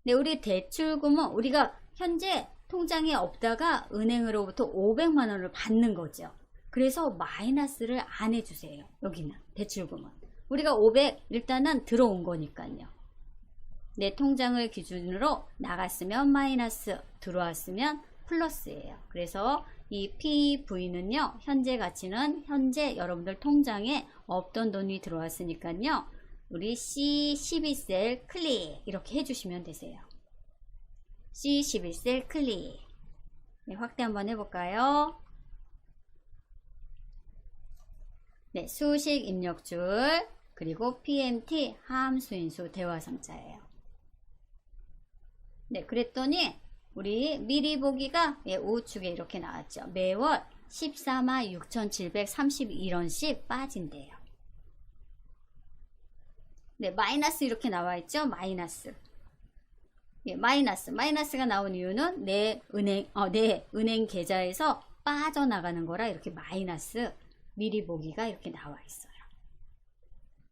A: 네, 우리 대출금은 우리가 현재 통장에 없다가 은행으로부터 500만 원을 받는 거죠. 그래서 마이너스를 안 해주세요. 여기는 대출금은 우리가 500 일단은 들어온 거니까요. 내 통장을 기준으로 나갔으면 마이너스, 들어왔으면 플러스예요. 그래서 이 PV는요, 현재 가치는 현재 여러분들 통장에 없던 돈이 들어왔으니까요, 우리 C12셀 클릭 이렇게 해주시면 되세요. C11셀 클릭. 네, 확대 한번 해볼까요? 네, 수식 입력줄 그리고 PMT 함수인수 대화상자예요. 네, 그랬더니 우리 미리 보기가 우측에 이렇게 나왔죠. 매월 146,731원씩 빠진대요. 네, 마이너스 이렇게 나와 있죠. 마이너스. 예, 마이너스가 나온 이유는 내 은행 계좌에서 빠져나가는 거라 이렇게 마이너스 미리 보기가 이렇게 나와 있어요.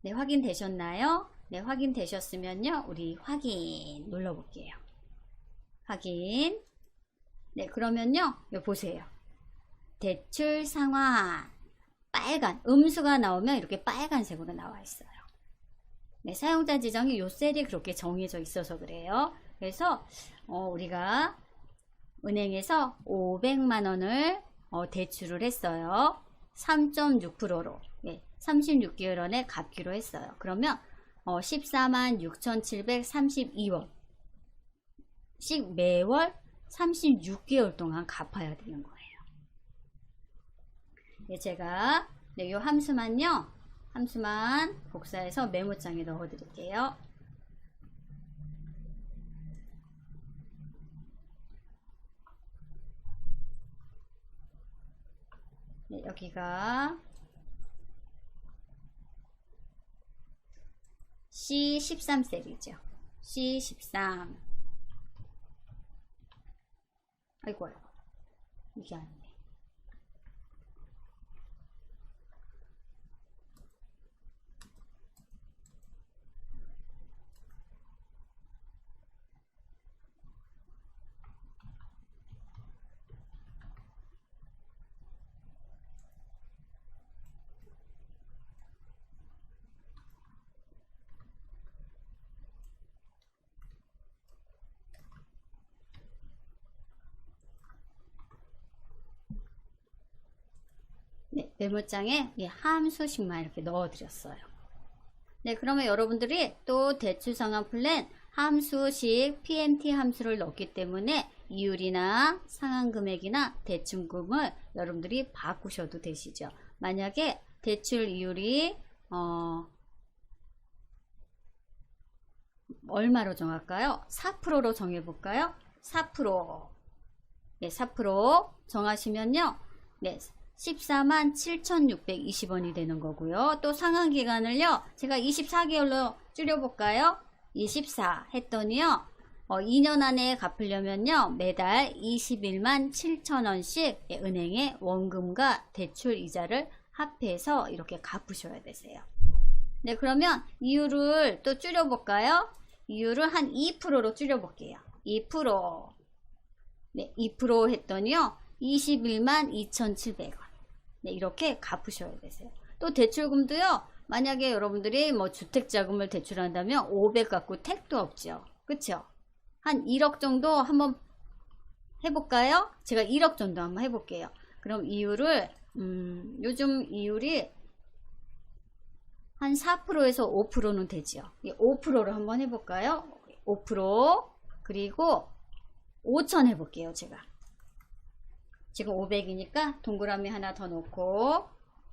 A: 네, 확인되셨나요? 네, 확인되셨으면요, 우리 확인 눌러볼게요. 확인. 네, 그러면요, 여기 보세요. 대출 상환 빨간 음수가 나오면 이렇게 빨간색으로 나와 있어요. 네, 사용자 지정이 요 셀이 그렇게 정해져 있어서 그래요. 그래서 우리가 은행에서 500만 원을 대출을 했어요. 3.6%로 36개월원에 갚기로 했어요. 그러면 146,732원 씩 매월 36개월 동안 갚아야 되는 거예요. 네, 제가 이 함수만 복사해서 메모장에 넣어 드릴게요. 네, 여기가 C13셀이죠. C13. 아이고, 이게 아니네. 네, 메모장에 이 함수식만 이렇게 넣어 드렸어요. 네, 그러면 여러분들이 또 대출 상환 플랜 함수식 PMT 함수를 넣기 때문에 이율이나 상환 금액이나 대출금을 여러분들이 바꾸셔도 되시죠. 만약에 대출 이율이 얼마로 정할까요? 4%로 정해볼까요? 4%. 네, 4% 정하시면요. 네, 147,620원이 되는 거고요. 또 상환 기간을요, 제가 24개월로 줄여볼까요? 24 했더니요, 2년 안에 갚으려면요, 매달 21만 7천원씩 은행에 원금과 대출 이자를 합해서 이렇게 갚으셔야 되세요. 네, 그러면 이율을 또 줄여볼까요? 이율을 한 2%로 줄여볼게요. 2%. 네, 2% 했더니요, 21만 2,700원. 네, 이렇게 갚으셔야 되세요. 또 대출금도요, 만약에 여러분들이 뭐 주택자금을 대출한다면 500 갖고 택도 없죠. 그쵸? 한 1억 정도 한번 해볼까요? 제가 1억 정도 한번 해볼게요. 그럼 이율을, 요즘 이율이 한 4%에서 5%는 되죠. 5%로 한번 해볼까요? 5%. 그리고 5천 해볼게요, 제가. 지금 500이니까 동그라미 하나 더 놓고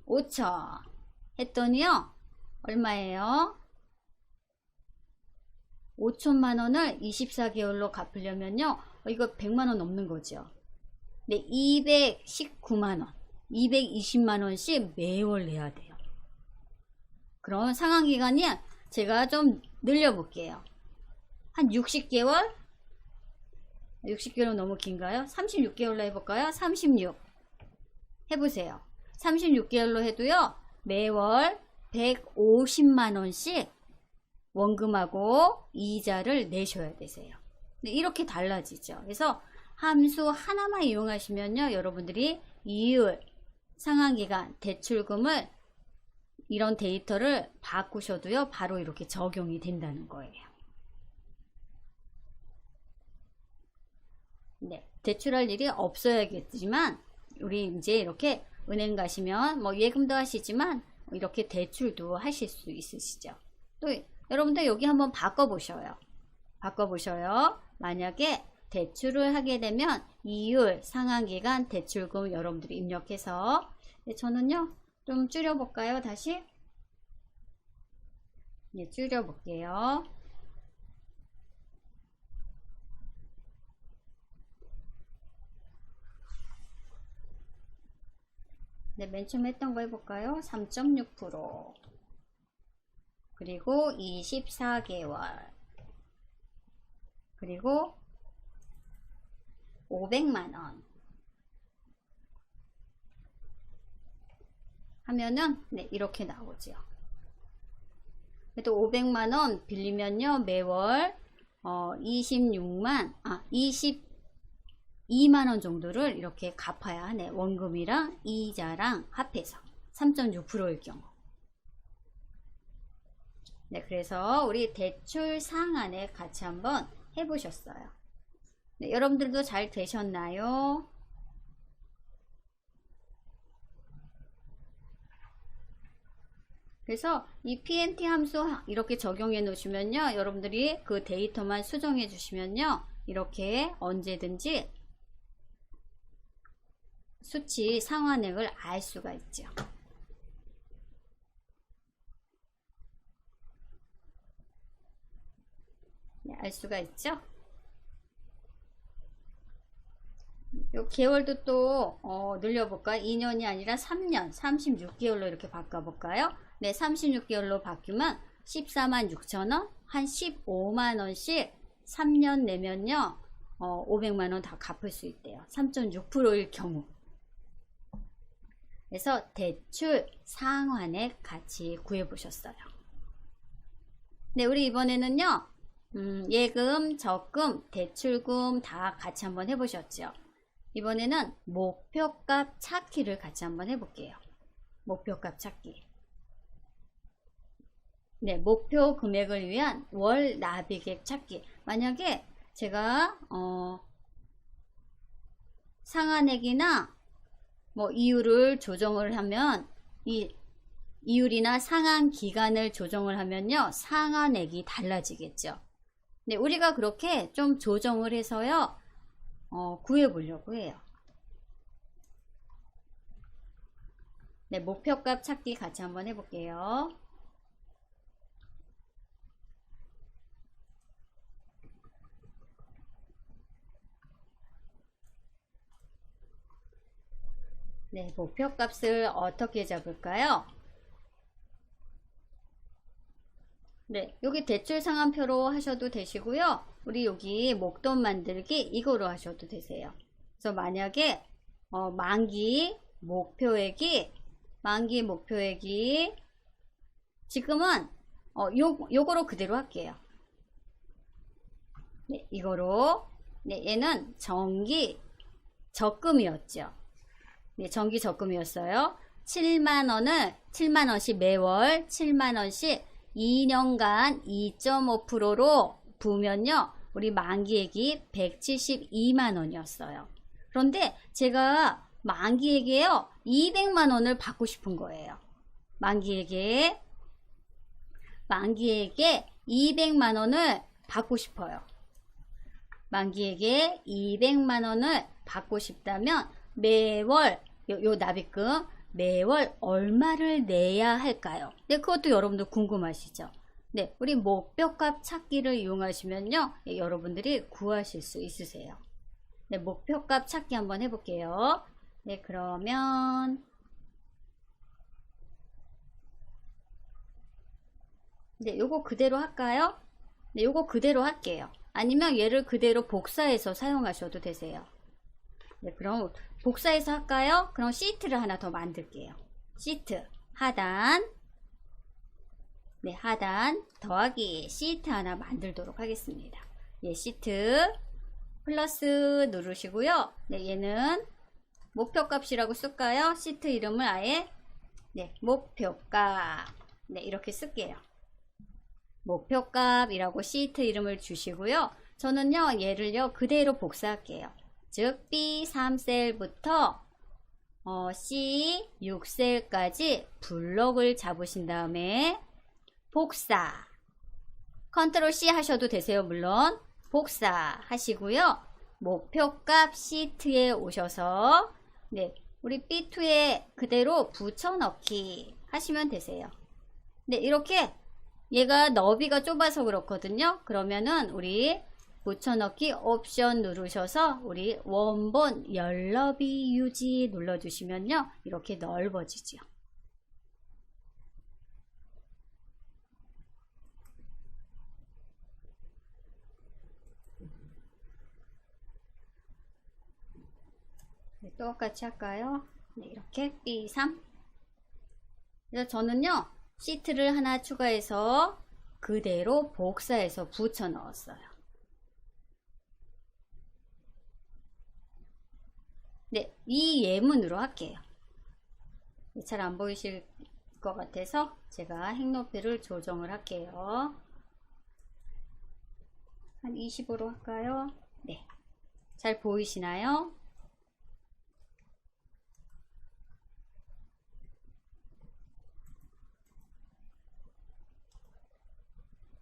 A: 5천 했더니요, 얼마예요? 5천만원을 24개월로 갚으려면요, 이거 100만원 넘는 거죠. 네, 219만원 220만원씩 매월 내야 돼요. 그럼 상환기간이 제가 좀 늘려볼게요. 한 60개월? 60개월 너무 긴가요? 36개월로 해볼까요? 36 해보세요. 36개월로 해도요, 매월 150만원씩 원금하고 이자를 내셔야 되세요. 네, 이렇게 달라지죠. 그래서 함수 하나만 이용하시면요, 여러분들이 이율, 상환기간, 대출금을 이런 데이터를 바꾸셔도요, 바로 이렇게 적용이 된다는 거예요. 네, 대출할 일이 없어야겠지만 우리 이제 이렇게 은행 가시면 뭐 예금도 하시지만 이렇게 대출도 하실 수 있으시죠. 또 여러분들 여기 한번 바꿔보셔요. 만약에 대출을 하게 되면 이율, 상환기간, 대출금 여러분들이 입력해서, 저는요 좀 줄여볼까요? 다시 줄여볼게요. 네, 맨 처음 했던 거 해볼까요? 3.6% 그리고 24개월 그리고 500만원 하면은 네, 이렇게 나오죠. 또 500만원 빌리면요 매월 22만원 정도를 이렇게 갚아야 하네. 원금이랑 이자랑 합해서 3.6%일 경우. 네, 그래서 우리 대출 상한에 같이 한번 해보셨어요. 네, 여러분들도 잘 되셨나요? 그래서 이 PNT 함수 이렇게 적용해 놓으시면요, 여러분들이 그 데이터만 수정해 주시면요, 이렇게 언제든지 수치 상환액을 알 수가 있죠. 네, 알 수가 있죠. 요 계월도 또 늘려볼까요? 2년이 아니라 3년 36개월로 이렇게 바꿔볼까요? 네, 36개월로 바뀌면 14만 6천원, 한 15만원씩 3년 내면요 500만원 다 갚을 수 있대요. 3.6%일 경우. 그래서 대출 상환액 같이 구해보셨어요. 네, 우리 이번에는요 예금, 적금, 대출금 다 같이 한번 해보셨죠. 이번에는 목표값 찾기를 같이 한번 해볼게요. 목표값 찾기. 네, 목표 금액을 위한 월 납입액 찾기. 만약에 제가 상한액이나 뭐 이율을 조정을 하면 이 이율이나 상한 기간을 조정을 하면요 상한액이 달라지겠죠. 네, 우리가 그렇게 좀 조정을 해서요 구해 보려고 해요. 네, 목표값 찾기 같이 한번 해볼게요. 네, 목표값을 어떻게 잡을까요? 네, 여기 대출 상환표로 하셔도 되시고요. 우리 여기 목돈 만들기 이거로 하셔도 되세요. 그래서 만약에 만기 목표액이 지금은 요거로 그대로 할게요. 네, 이거로. 네, 얘는 정기 적금이었죠. 네, 정기 적금이었어요. 7만원씩 매월 7만원씩 2년간 2.5%로 부으면요 우리 만기액이 172만원이었어요. 그런데 제가 만기액에요 200만원을 받고 싶은 거예요. 만기액에 200만원을 받고 싶어요. 만기액에 200만원을 받고 싶다면 매월 요 납입금 매월 얼마를 내야 할까요? 네, 그것도 여러분들 궁금하시죠? 네, 우리 목표값 찾기를 이용하시면요 여러분들이 구하실 수 있으세요. 네, 목표값 찾기 한번 해볼게요. 네, 그러면 네, 요거 그대로 할까요? 네, 요거 그대로 할게요. 아니면 얘를 그대로 복사해서 사용하셔도 되세요. 네, 그럼 복사해서 할까요? 그럼 시트를 하나 더 만들게요. 시트 하단, 네, 하단 더하기 시트 하나 만들도록 하겠습니다. 예, 시트 플러스 누르시고요. 네, 얘는 목표값이라고 쓸까요? 시트 이름을 아예 네, 목표값 네, 이렇게 쓸게요. 목표값이라고 시트 이름을 주시고요. 저는요, 얘를요, 그대로 복사할게요. 즉, B3셀부터 C6셀까지 블록을 잡으신 다음에 복사. 컨트롤 C 하셔도 되세요, 물론. 복사 하시고요. 목표값 시트에 오셔서, 네, 우리 B2에 그대로 붙여넣기 하시면 되세요. 네, 이렇게 얘가 너비가 좁아서 그렇거든요. 그러면은 우리 붙여넣기 옵션 누르셔서 우리 원본 열너비 유지 눌러주시면요. 이렇게 넓어지죠. 네, 똑같이 할까요? 네, 이렇게 B3. 그래서 저는요. 시트를 하나 추가해서 그대로 복사해서 붙여 넣었어요. 네, 이 예문으로 할게요. 잘 안 보이실 것 같아서 제가 행 높이를 조정을 할게요. 한 20으로 할까요? 네. 잘 보이시나요?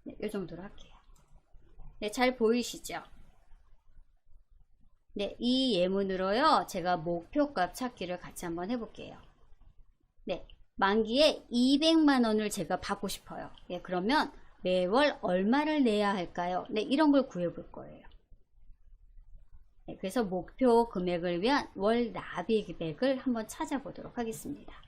A: 네, 이 정도로 할게요. 네, 잘 보이시죠? 네, 이 예문으로요, 제가 목표값 찾기를 같이 한번 해볼게요. 네, 만기에 200만원을 제가 받고 싶어요. 예, 그러면 매월 얼마를 내야 할까요? 네, 이런 걸 구해볼 거예요. 네, 그래서 목표 금액을 위한 월 납입 금액을 한번 찾아보도록 하겠습니다.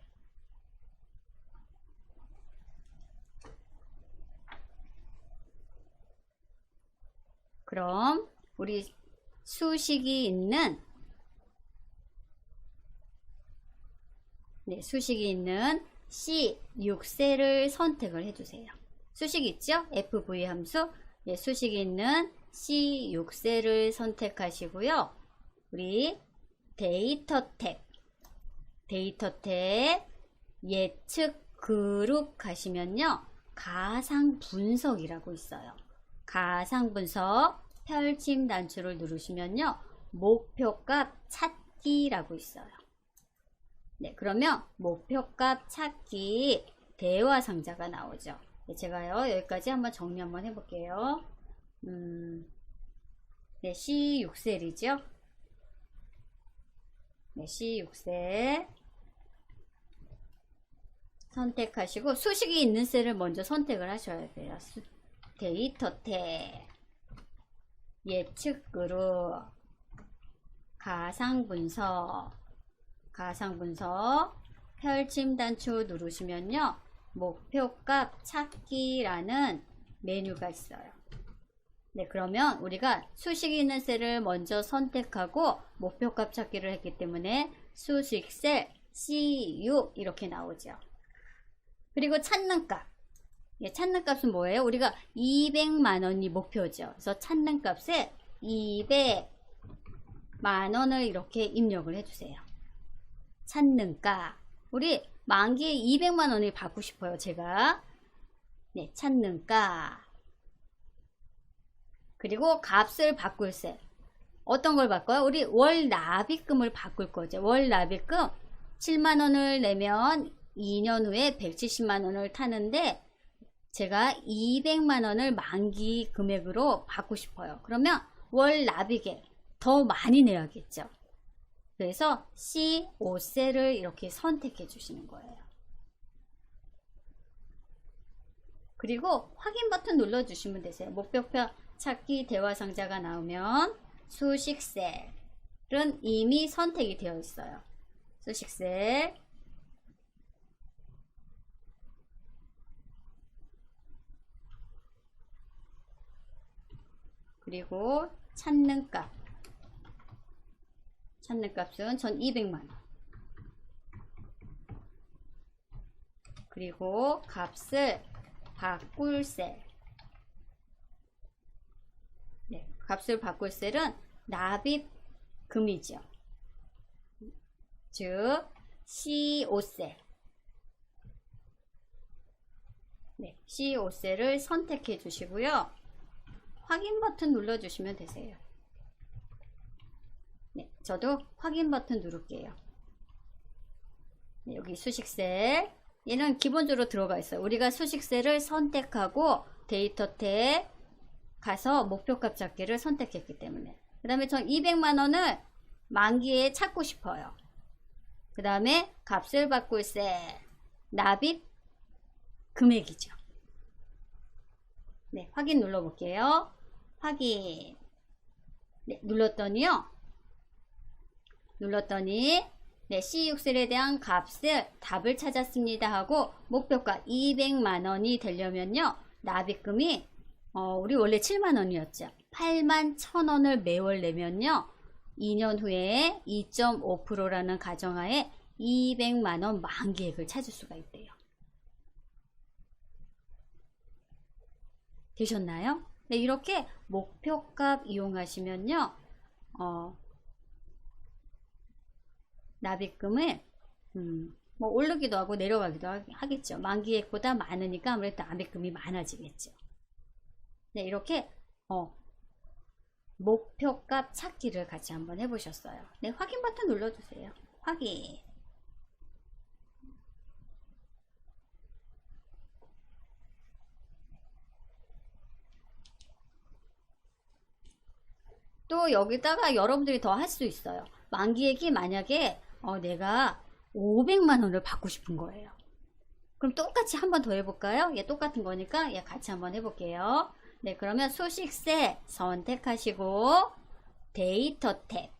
A: 그럼 우리 수식이 있는 네, 수식이 있는 C6셀을 선택을 해주세요. 수식 있죠? FV 함수. 네, 수식이 있는 C6셀을 선택하시고요. 우리 데이터 탭 예측 그룹 가시면요. 가상 분석이라고 있어요. 가상 분석 펼침 단추를 누르시면요. 목표값 찾기라고 있어요. 네, 그러면 목표값 찾기 대화 상자가 나오죠. 네, 제가요, 여기까지 한번 정리 한번 해볼게요. 네, C6셀이죠. 네, C6셀 선택하시고 수식이 있는 셀을 먼저 선택을 하셔야 돼요. 데이터 탭 예측 그룹 가상 분석 펼침 단추 누르시면요. 목표값 찾기라는 메뉴가 있어요. 네, 그러면 우리가 수식이 있는 셀을 먼저 선택하고 목표값 찾기를 했기 때문에 수식 셀 C6 이렇게 나오죠. 그리고 찾는 값. 예, 찾는 값은 뭐예요? 우리가 200만원이 목표죠. 그래서 찾는 값에 200만원을 이렇게 입력을 해주세요. 찾는 값. 우리 만기에 200만원을 받고 싶어요. 제가. 네, 찾는 값. 그리고 값을 바꿀 셈. 어떤 걸 바꿔요? 우리 월 납입금을 바꿀 거죠. 월 납입금 7만원을 내면 2년 후에 170만원을 타는데 제가 200만원을 만기 금액으로 받고 싶어요. 그러면 월 납입액 더 많이 내야겠죠. 그래서 C5셀을 이렇게 선택해 주시는 거예요. 그리고 확인 버튼 눌러 주시면 되세요. 목표표 찾기 대화 상자가 나오면 수식셀은 이미 선택이 되어 있어요. 수식셀 그리고 찾는 값은 전 200만원 그리고 값을 바꿀 셀 네, 값을 바꿀 셀은 납입금이죠. 즉 C5셀. 네, C5셀을 선택해 주시고요. 확인 버튼 눌러 주시면 되세요. 네, 저도 확인 버튼 누를게요. 네, 여기 수식셀. 얘는 기본적으로 들어가 있어요. 우리가 수식셀을 선택하고 데이터 탭 가서 목표값 찾기를 선택했기 때문에. 그 다음에 전 200만원을 만기에 찾고 싶어요. 그 다음에 값을 바꿀 셀 납입 금액이죠. 네, 확인 눌러 볼게요. 확인. 네, 눌렀더니 네, C6셀에 대한 값을 답을 찾았습니다 하고 목표가 200만원이 되려면요, 납입금이 우리 원래 7만원이었죠. 81,000원을 매월 내면요, 2년 후에 2.5%라는 가정하에 200만원 만기액을 찾을 수가 있대요. 되셨나요? 네, 이렇게 목표값 이용하시면요, 납입금을 뭐 오르기도 하고 내려가기도 하겠죠. 만기액보다 많으니까 아무래도 납입금이 많아지겠죠. 네, 이렇게 목표값 찾기를 같이 한번 해보셨어요. 네, 확인 버튼 눌러주세요. 확인. 또 여기다가 여러분들이 더 할 수 있어요. 만기액이 만약에 내가 500만원을 받고 싶은 거예요. 그럼 똑같이 한번 더 해볼까요? 예, 똑같은 거니까 예, 같이 한번 해볼게요. 네, 그러면 수식세 선택하시고 데이터 탭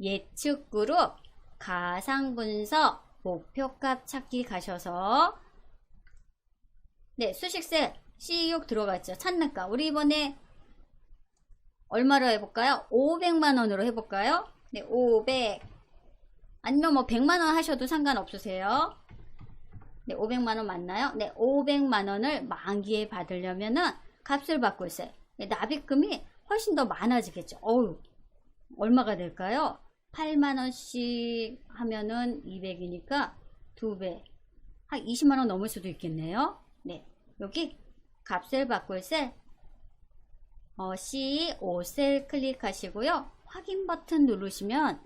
A: 예측 그룹 가상 분석 목표값 찾기 가셔서 네, 수식세 C6 들어갔죠. 찾는 값 우리 이번에 얼마로 해볼까요? 500만원으로 해볼까요? 네, 500 아니면 뭐 100만원 하셔도 상관없으세요. 네, 500만원 맞나요? 네, 500만원을 만기에 받으려면은 값을 바꿀 세. 네, 납입금이 훨씬 더 많아지겠죠. 어우, 얼마가 될까요? 8만원씩 하면은 200이니까 2배. 한 20만원 넘을 수도 있겠네요. 네, 여기 값을 바꿀 셀 C5셀 클릭하시고요. 확인 버튼 누르시면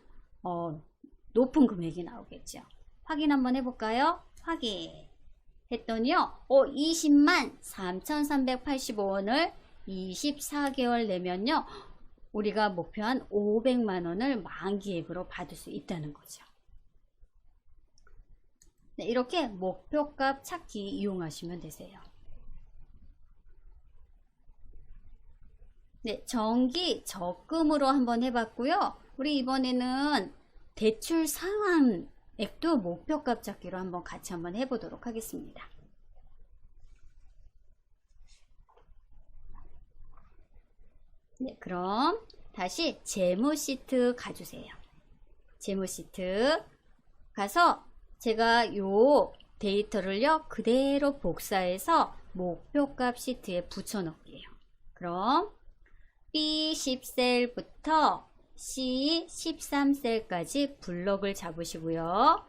A: 높은 금액이 나오겠죠. 확인 한번 해볼까요? 확인 했더니요, 20만 3,385원을 24개월 내면요, 우리가 목표한 500만원을 만기액으로 받을 수 있다는 거죠. 네, 이렇게 목표값 찾기 이용하시면 되세요. 네, 정기 적금으로 한번 해봤고요. 우리 이번에는 대출 상환액도 목표값 찾기로 한번 같이 한번 해보도록 하겠습니다. 네, 그럼 다시 재무 시트 가주세요. 재무 시트 가서 제가 요 데이터를요 그대로 복사해서 목표값 시트에 붙여 넣을게요. 그럼 B10셀부터 C13셀까지 블럭을 잡으시고요.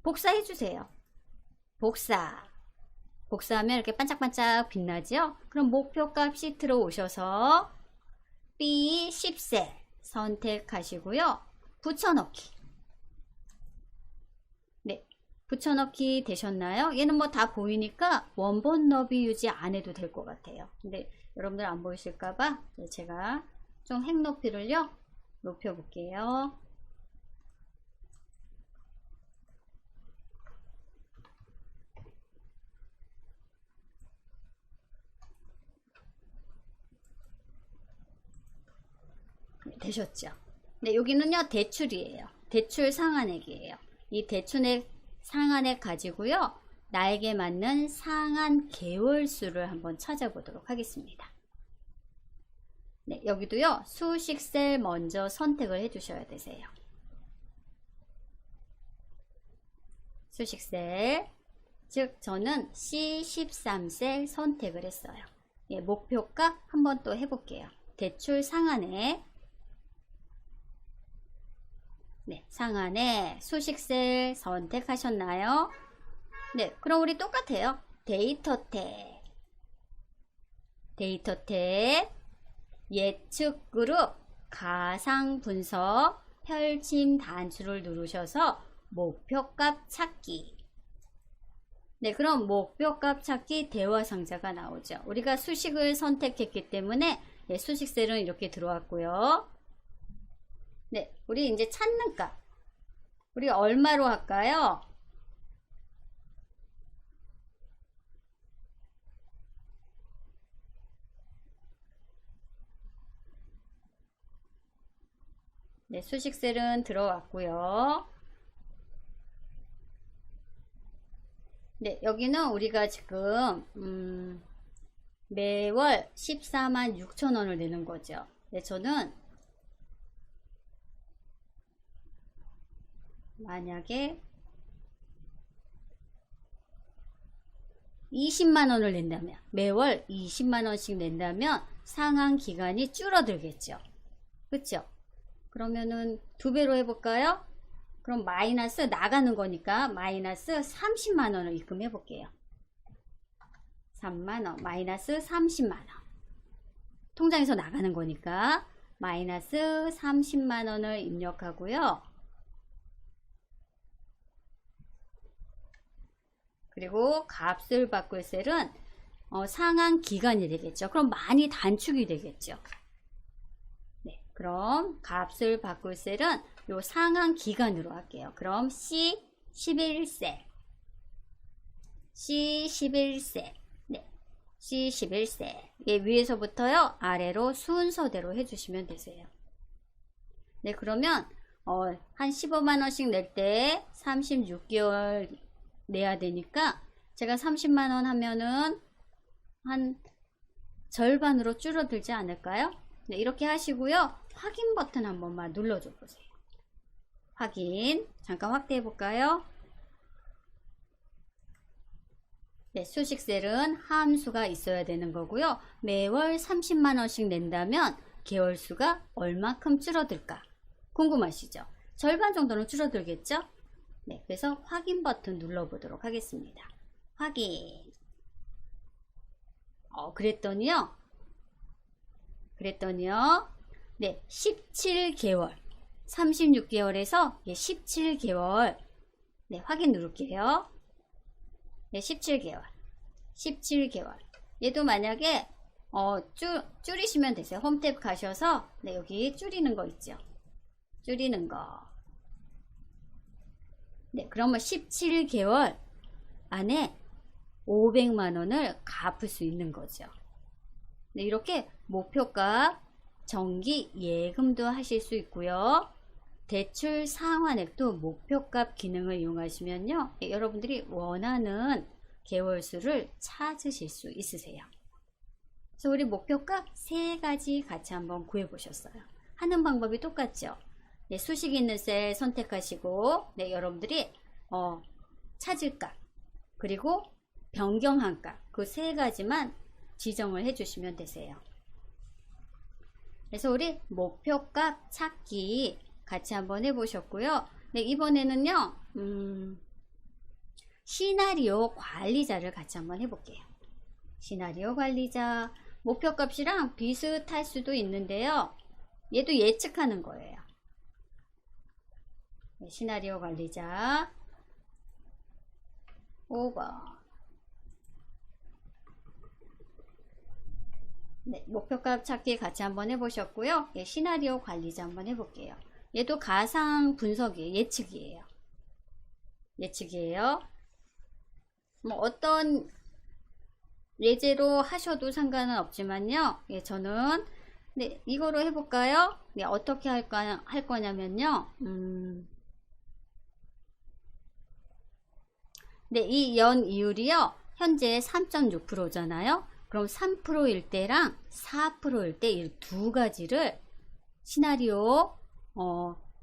A: 복사해 주세요. 복사하면 이렇게 반짝반짝 빛나죠? 그럼 목표값 시트로 오셔서 B10셀 선택하시고요. 붙여넣기. 네, 붙여넣기 되셨나요? 얘는 뭐 다 보이니까 원본 너비 유지 안 해도 될 것 같아요. 근데 여러분들 안 보이실까봐 제가 좀 획 높이를요 높여 볼게요. 네, 되셨죠? 네, 여기는요 대출이에요. 대출 상환액이에요. 이 대출액 상환액 가지고요 나에게 맞는 상환 개월수를 한번 찾아보도록 하겠습니다. 네, 여기도요 수식셀 먼저 선택을 해 주셔야 되세요. 수식셀, 즉 저는 C13셀 선택을 했어요. 예, 목표값 한번 또 해볼게요. 대출 상한액. 네, 상한액 수식셀 선택하셨나요? 네, 그럼 우리 똑같아요. 데이터 탭. 데이터 탭. 예측 그룹 가상 분석 펼침 단추를 누르셔서 목표값 찾기. 네, 그럼 목표값 찾기 대화 상자가 나오죠. 우리가 수식을 선택했기 때문에 예, 수식셀은 이렇게 들어왔고요. 네, 우리 이제 찾는 값. 우리 얼마로 할까요? 네, 수식셀은 들어왔고요. 네, 여기는 우리가 지금 매월 14만 6천 원을 내는 거죠. 네, 저는 만약에 20만 원을 낸다면, 매월 20만 원씩 낸다면 상환 기간이 줄어들겠죠. 그렇죠? 그러면은 2배로 해볼까요? 그럼 마이너스 나가는 거니까 마이너스 30만 원을 입금해 볼게요. 3만 원, 마이너스 30만 원. 통장에서 나가는 거니까 마이너스 30만 원을 입력하고요. 그리고 값을 바꿀 셀은 상환 기간이 되겠죠. 그럼 많이 단축이 되겠죠. 네, 그럼 값을 바꿀 셀은 요 상환 기간으로 할게요. 그럼 C11셀. C11셀. 네, C11셀. 예, 위에서부터요, 아래로 순서대로 해주시면 되세요. 네, 그러면, 한 15만원씩 낼 때 36개월 내야 되니까, 제가 30만원 하면은 한 절반으로 줄어들지 않을까요? 네, 이렇게 하시고요. 확인 버튼 한 번만 눌러줘 보세요. 확인. 잠깐 확대해 볼까요? 네, 수식셀은 함수가 있어야 되는 거고요. 매월 30만원씩 낸다면 개월수가 얼마큼 줄어들까? 궁금하시죠? 절반 정도는 줄어들겠죠? 네, 그래서 확인 버튼 눌러보도록 하겠습니다. 확인. 그랬더니요. 네, 17개월. 36개월에서 17개월. 네, 확인 누를게요. 네, 17개월. 17개월. 얘도 만약에 줄이시면 되세요. 홈 탭 가셔서 네, 여기 줄이는 거 있죠. 줄이는 거. 네, 그러면 17개월 안에 500만 원을 갚을 수 있는 거죠. 네, 이렇게 목표값 정기 예금도 하실 수 있고요. 대출 상환액도 목표값 기능을 이용하시면요, 여러분들이 원하는 개월수를 찾으실 수 있으세요. 그래서 우리 목표값 3가지 같이 한번 구해 보셨어요. 하는 방법이 똑같죠. 네, 수식 있는 셀 선택하시고, 네, 여러분들이 찾을 값 그리고 변경한 값, 그 3가지만 지정을 해주시면 되세요. 그래서 우리 목표값 찾기 같이 한번 해보셨고요. 네, 이번에는요, 시나리오 관리자를 같이 한번 해볼게요. 시나리오 관리자. 목표값이랑 비슷할 수도 있는데요. 얘도 예측하는 거예요. 네, 시나리오 관리자. 5번. 네, 목표값 찾기 같이 한번 해보셨고요. 예, 시나리오 관리자 한번 해볼게요. 얘도 가상 분석이에요. 예측이에요. 예측이에요. 뭐 어떤 예제로 하셔도 상관은 없지만요. 예, 저는 네, 이거로 해볼까요? 네, 어떻게 할 거냐면요. 네, 이 연이율이요. 현재 3.6%잖아요. 그럼 3%일 때랑 4%일 때 이 2가지를 시나리오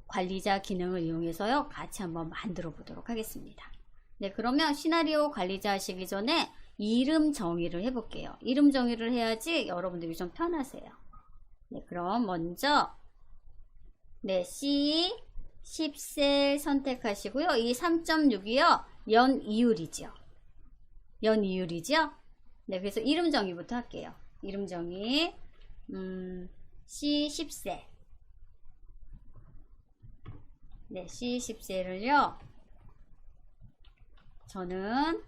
A: 관리자 기능을 이용해서요. 같이 한번 만들어 보도록 하겠습니다. 네, 그러면 시나리오 관리자 하시기 전에 이름 정의를 해볼게요. 이름 정의를 해야지 여러분들이 좀 편하세요. 네, 그럼 먼저 네, C10셀 선택하시고요. 이 3.6이요. 연이율이죠. 연이율이죠. 네, 그래서 이름 정의부터 할게요. 이름 정의 C10셀 네, C10셀을요. 저는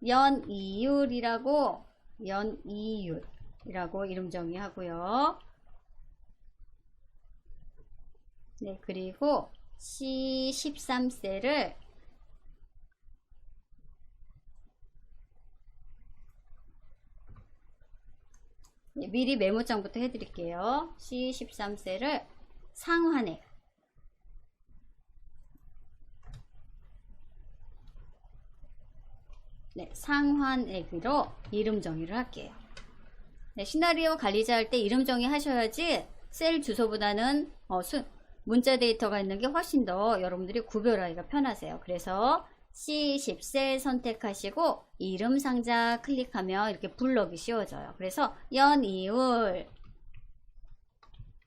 A: 연이율이라고 이름 정의하고요. 네, 그리고 C13셀을 네, 미리 메모장부터 해드릴게요. C13셀을 상환액 네, 상환액으로 이름 정의를 할게요. 네, 시나리오 관리자 할 때 이름 정의 하셔야지 셀 주소보다는 문자 데이터가 있는 게 훨씬 더 여러분들이 구별하기가 편하세요. 그래서 C10셀 선택하시고 이름 상자 클릭하면 이렇게 불러기 쉬워져요. 그래서 연이율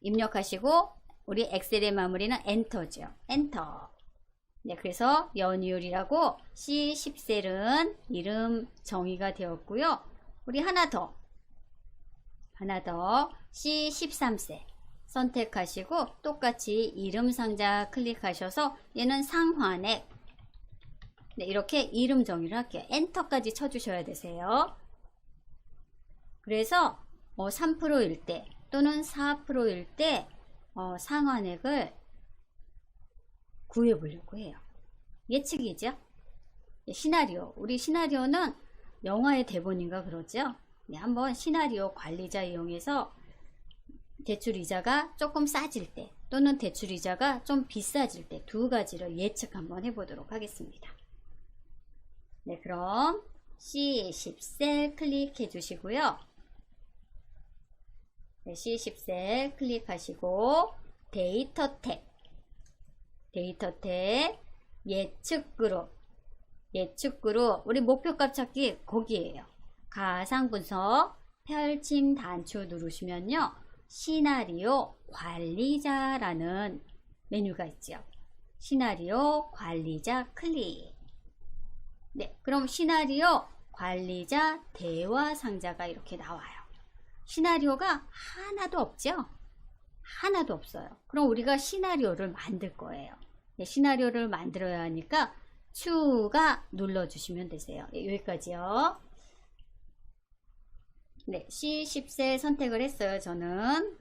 A: 입력하시고 우리 엑셀의 마무리는 엔터죠. 엔터. 네, 그래서 연이율이라고 C10셀은 이름 정의가 되었고요. 우리 하나 더 C13셀 선택하시고 똑같이 이름 상자 클릭하셔서 얘는 상환액 네, 이렇게 이름 정의를 할게요. 엔터까지 쳐주셔야 되세요. 그래서 3%일 때 또는 4%일 때 상환액을 구해보려고 해요. 예측이죠. 네, 시나리오. 우리 시나리오는 영화의 대본인가 그러죠. 네, 한번 시나리오 관리자 이용해서 대출이자가 조금 싸질 때 또는 대출이자가 좀 비싸질 때 두 가지를 예측 한번 해보도록 하겠습니다. 네, 그럼 C10셀 클릭해 주시고요. 네, C10셀 클릭하시고 데이터 탭 예측 그룹 우리 목표값 찾기 거기에요. 가상 분석 펼침 단추 누르시면요. 시나리오 관리자라는 메뉴가 있죠. 시나리오 관리자 클릭. 네, 그럼 시나리오 관리자 대화 상자가 이렇게 나와요. 시나리오가 하나도 없죠? 하나도 없어요. 그럼 우리가 시나리오를 만들 거예요. 네, 시나리오를 만들어야 하니까 추가 눌러주시면 되세요. 네, 여기까지요. 네, C10셀 선택을 했어요. 저는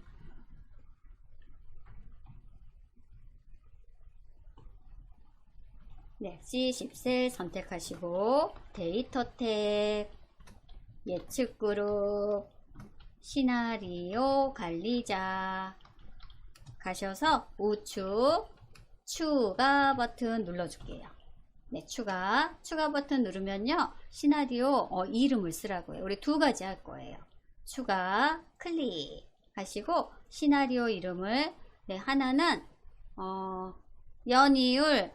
A: 네, C10셀 선택하시고 데이터 탭 예측 그룹 시나리오 관리자 가셔서 우측 추가 버튼 눌러줄게요. 네, 추가 버튼 누르면요. 시나리오 이름을 쓰라고요. 우리 두 가지 할 거예요. 추가 클릭 하시고 시나리오 이름을 네, 하나는 연이율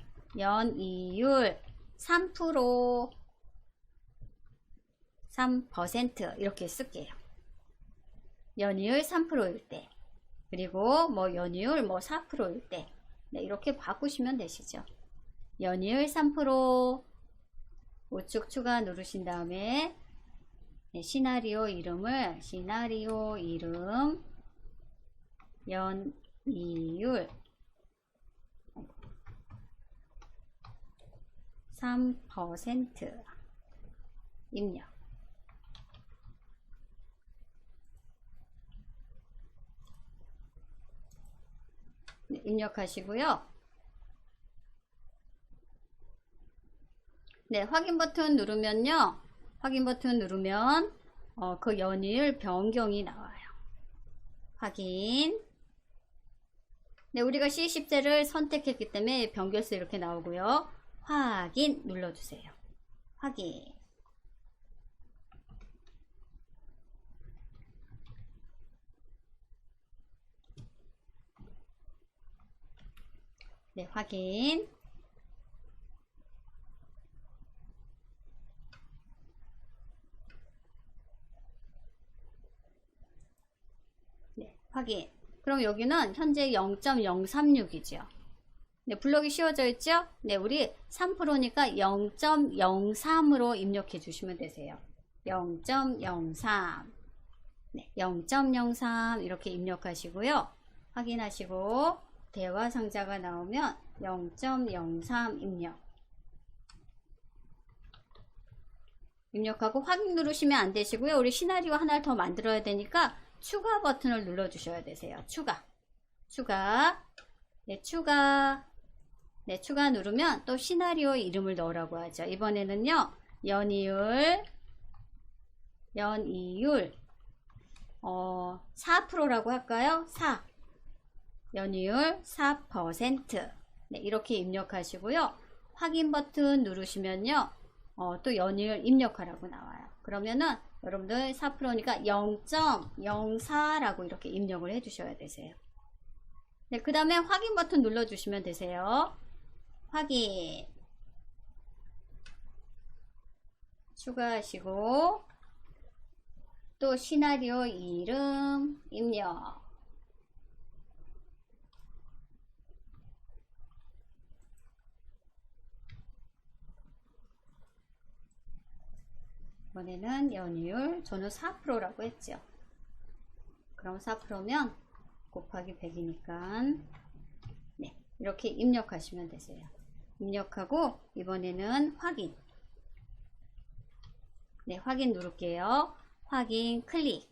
A: 3% 이렇게 쓸게요. 연이율 3%일 때 그리고 연이율 4%일 때 네, 이렇게 바꾸시면 되시죠. 연이율 3% 우측 추가 누르신 다음에 네, 시나리오 이름 연이율 3% 입력. 네, 입력하시고요. 네, 확인 버튼 누르면요. 그 연이율 변경이 나와요. 확인. 네, 우리가 C10셀을 선택했기 때문에 변경수 이렇게 나오고요. 확인 눌러주세요. 확인. 네, 확인. 확인. 그럼 여기는 현재 0.036이죠. 네, 블록이 씌워져 있죠? 네, 우리 3%니까 0.03으로 입력해 주시면 되세요. 0.03. 네, 0.03 이렇게 입력하시고요. 확인하시고 대화 상자가 나오면 0.03 입력하고 확인 누르시면 안 되시고요. 우리 시나리오 하나를 더 만들어야 되니까 추가 버튼을 눌러 주셔야 되세요. 추가. 네, 추가 누르면 또 시나리오 이름을 넣으라고 하죠. 이번에는요, 연이율 4%라고 할까요? 4. 연이율 4%. 네, 이렇게 입력하시고요. 확인 버튼 누르시면요, 또 연이율 입력하라고 나와요. 그러면은 여러분들 4%니까 0.04라고 이렇게 입력을 해 주셔야 되세요. 네, 그 다음에 확인 버튼 눌러 주시면 되세요. 확인. 추가하시고 또 시나리오 이름 입력. 이번에는 연이율, 저는 4%라고 했죠. 그럼 4%면 곱하기 100이니까 네, 이렇게 입력하시면 되세요. 입력하고 이번에는 확인. 네, 확인 누를게요. 확인 클릭.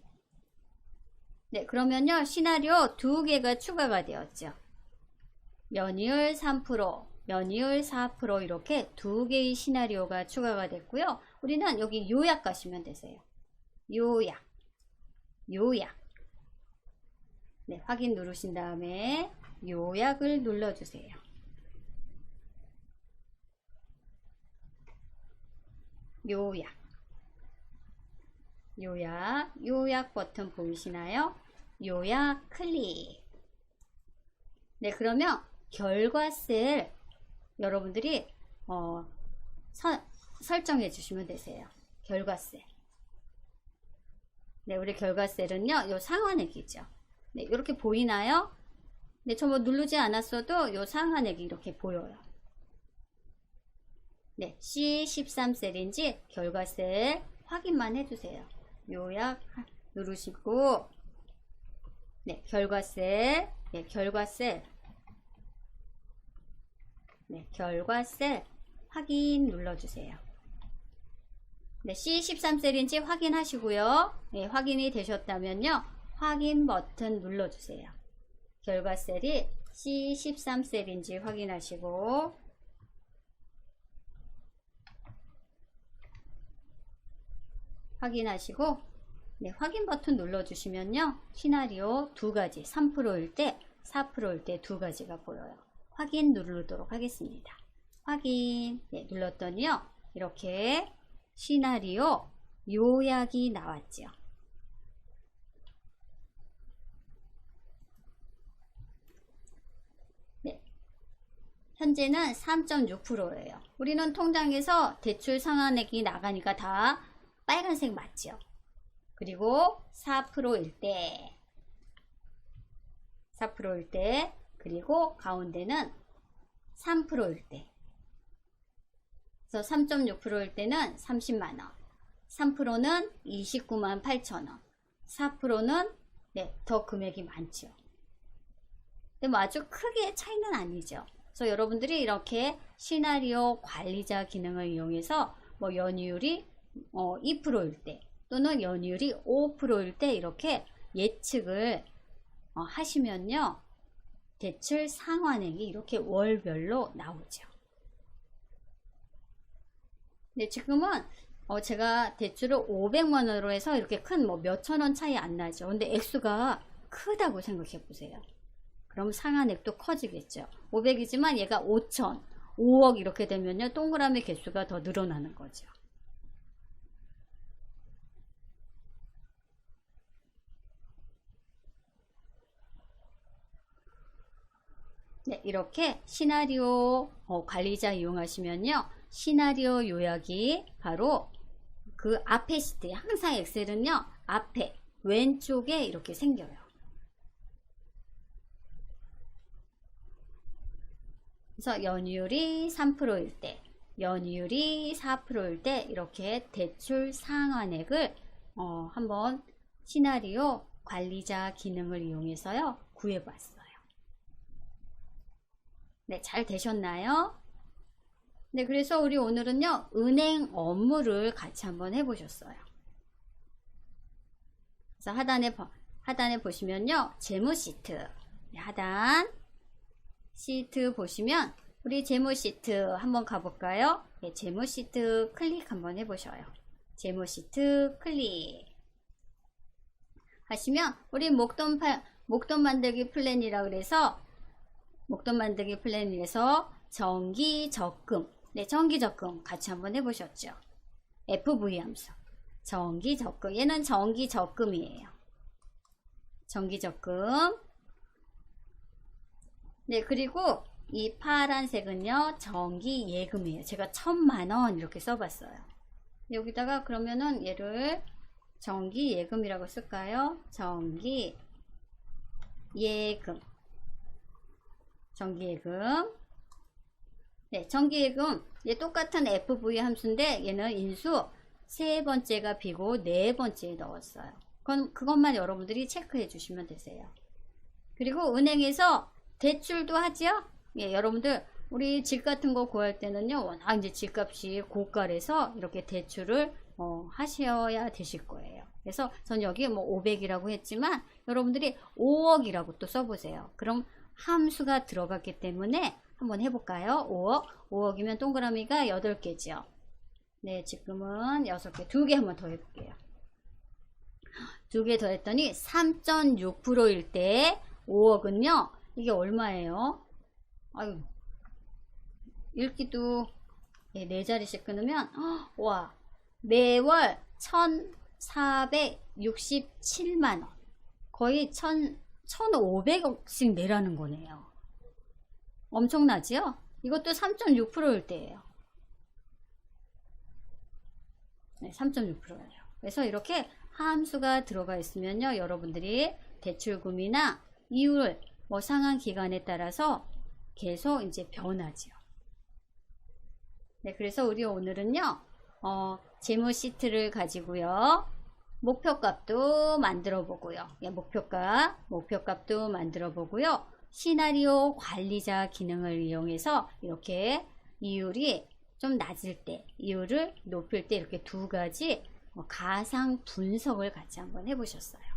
A: 네, 그러면요, 시나리오 2개가 추가가 되었죠. 연이율 3%, 연이율 4% 이렇게 2개의 시나리오가 추가가 됐고요. 우리는 여기 요약 가시면 되세요. 요약. 네, 확인 누르신 다음에 요약을 눌러주세요. 요약 버튼 보이시나요? 요약 클릭. 네, 그러면 결과셀 여러분들이 설정해 주시면 되세요. 결과셀. 네, 우리 결과셀은요, 요 상한액이죠. 네, 이렇게 보이나요? 네, 저 뭐 누르지 않았어도 요 상한액이 이렇게 보여요. 네, C13셀인지 결과셀 확인만 해주세요. 요약 누르시고, 네, 결과셀, 네, 결과셀 확인 눌러주세요. 네, C13셀인지 확인하시고요. 네, 확인이 되셨다면요, 확인 버튼 눌러주세요. 결과셀이 C13셀인지 확인하시고, 네, 확인 버튼 눌러주시면요, 시나리오 2가지, 3%일 때, 4%일 때 2가지가 보여요. 확인 누르도록 하겠습니다. 확인. 네, 눌렀더니요, 이렇게 시나리오 요약이 나왔죠. 네, 현재는 3.6%예요. 우리는 통장에서 대출 상환액이 나가니까 다 빨간색 맞죠? 그리고 4%일 때, 그리고 가운데는 3%일 때. 그래서 3.6%일 때는 30만원, 3%는 29만 8천원, 4%는 네, 더 금액이 많죠. 근데 뭐 아주 크게 차이는 아니죠. 그래서 여러분들이 이렇게 시나리오 관리자 기능을 이용해서 뭐 연이율이 2%일 때 또는 연이율이 5%일 때 이렇게 예측을 하시면요, 대출 상환액이 이렇게 월별로 나오죠. 네, 지금은 제가 대출을 500만원으로 해서 이렇게 큰 뭐 몇천원 차이 안 나죠. 근데 액수가 크다고 생각해 보세요. 그럼 상환액도 커지겠죠. 500이지만 얘가 5천, 5억 이렇게 되면요, 동그라미 개수가 더 늘어나는 거죠. 네, 이렇게 시나리오 관리자 이용하시면요, 시나리오 요약이 바로 그 앞에 시트에, 항상 엑셀은요, 앞에 왼쪽에 이렇게 생겨요. 그래서 연이율이 3%일 때, 연이율이 4%일 때 이렇게 대출 상환액을 한번 시나리오 관리자 기능을 이용해서요 구해봤어요. 네, 잘 되셨나요? 네, 그래서 우리 오늘은요 은행 업무를 같이 한번 해보셨어요. 그래서 하단에 보시면요 재무 시트, 네, 하단 시트 보시면 우리 재무 시트 한번 가볼까요? 네, 재무 시트 클릭 한번 해보셔요. 재무 시트 클릭 하시면 우리 목돈 만들기 플랜이라 그래서 목돈 만들기 플랜에서 정기 적금, 네, 정기 적금 같이 한번 해보셨죠? FV 함수 정기 적금, 얘는 정기 적금이에요. 정기 적금. 네, 그리고 이 파란색은요 정기 예금이에요. 제가 1000만원 이렇게 써봤어요. 여기다가 그러면은 얘를 정기 예금이라고 쓸까요? 정기 예금, 정기 예금. 네, 정기 예금, 얘 똑같은 FV 함수인데 얘는 인수 세 번째가 B고 네 번째에 넣었어요. 그것만 여러분들이 체크해 주시면 되세요. 그리고 은행에서 대출도 하죠. 예, 여러분들 우리 집 같은 거 구할 때는요 워낙 이제 집값이 고가라서 이렇게 대출을 하셔야 되실 거예요. 그래서 전 여기 뭐 500이라고 했지만 여러분들이 5억이라고 또 써보세요. 그럼 함수가 들어갔기 때문에 한번 해볼까요? 5억이면 동그라미가 8개죠. 네, 지금은 6개, 2개 한번 더 해볼게요. 2개 더 했더니 3.6%일 때 5억은요 이게 얼마예요? 아유, 읽기도 네 자리씩 끊으면 와, 매월 1467만원, 거의 1500억씩 내라는 거네요. 엄청나지요? 이것도 3.6%일 때예요. 네, 3.6%예요. 그래서 이렇게 함수가 들어가 있으면요 여러분들이 대출금이나 이율 뭐 상환 기간에 따라서 계속 이제 변하죠. 네, 그래서 우리 오늘은요 재무 시트를 가지고요 목표값도 만들어 보고요, 예, 목표값도 만들어 보고요, 시나리오 관리자 기능을 이용해서 이렇게 이율이 좀 낮을 때, 이율을 높일 때 이렇게 두 가지 가상 분석을 같이 한번 해보셨어요.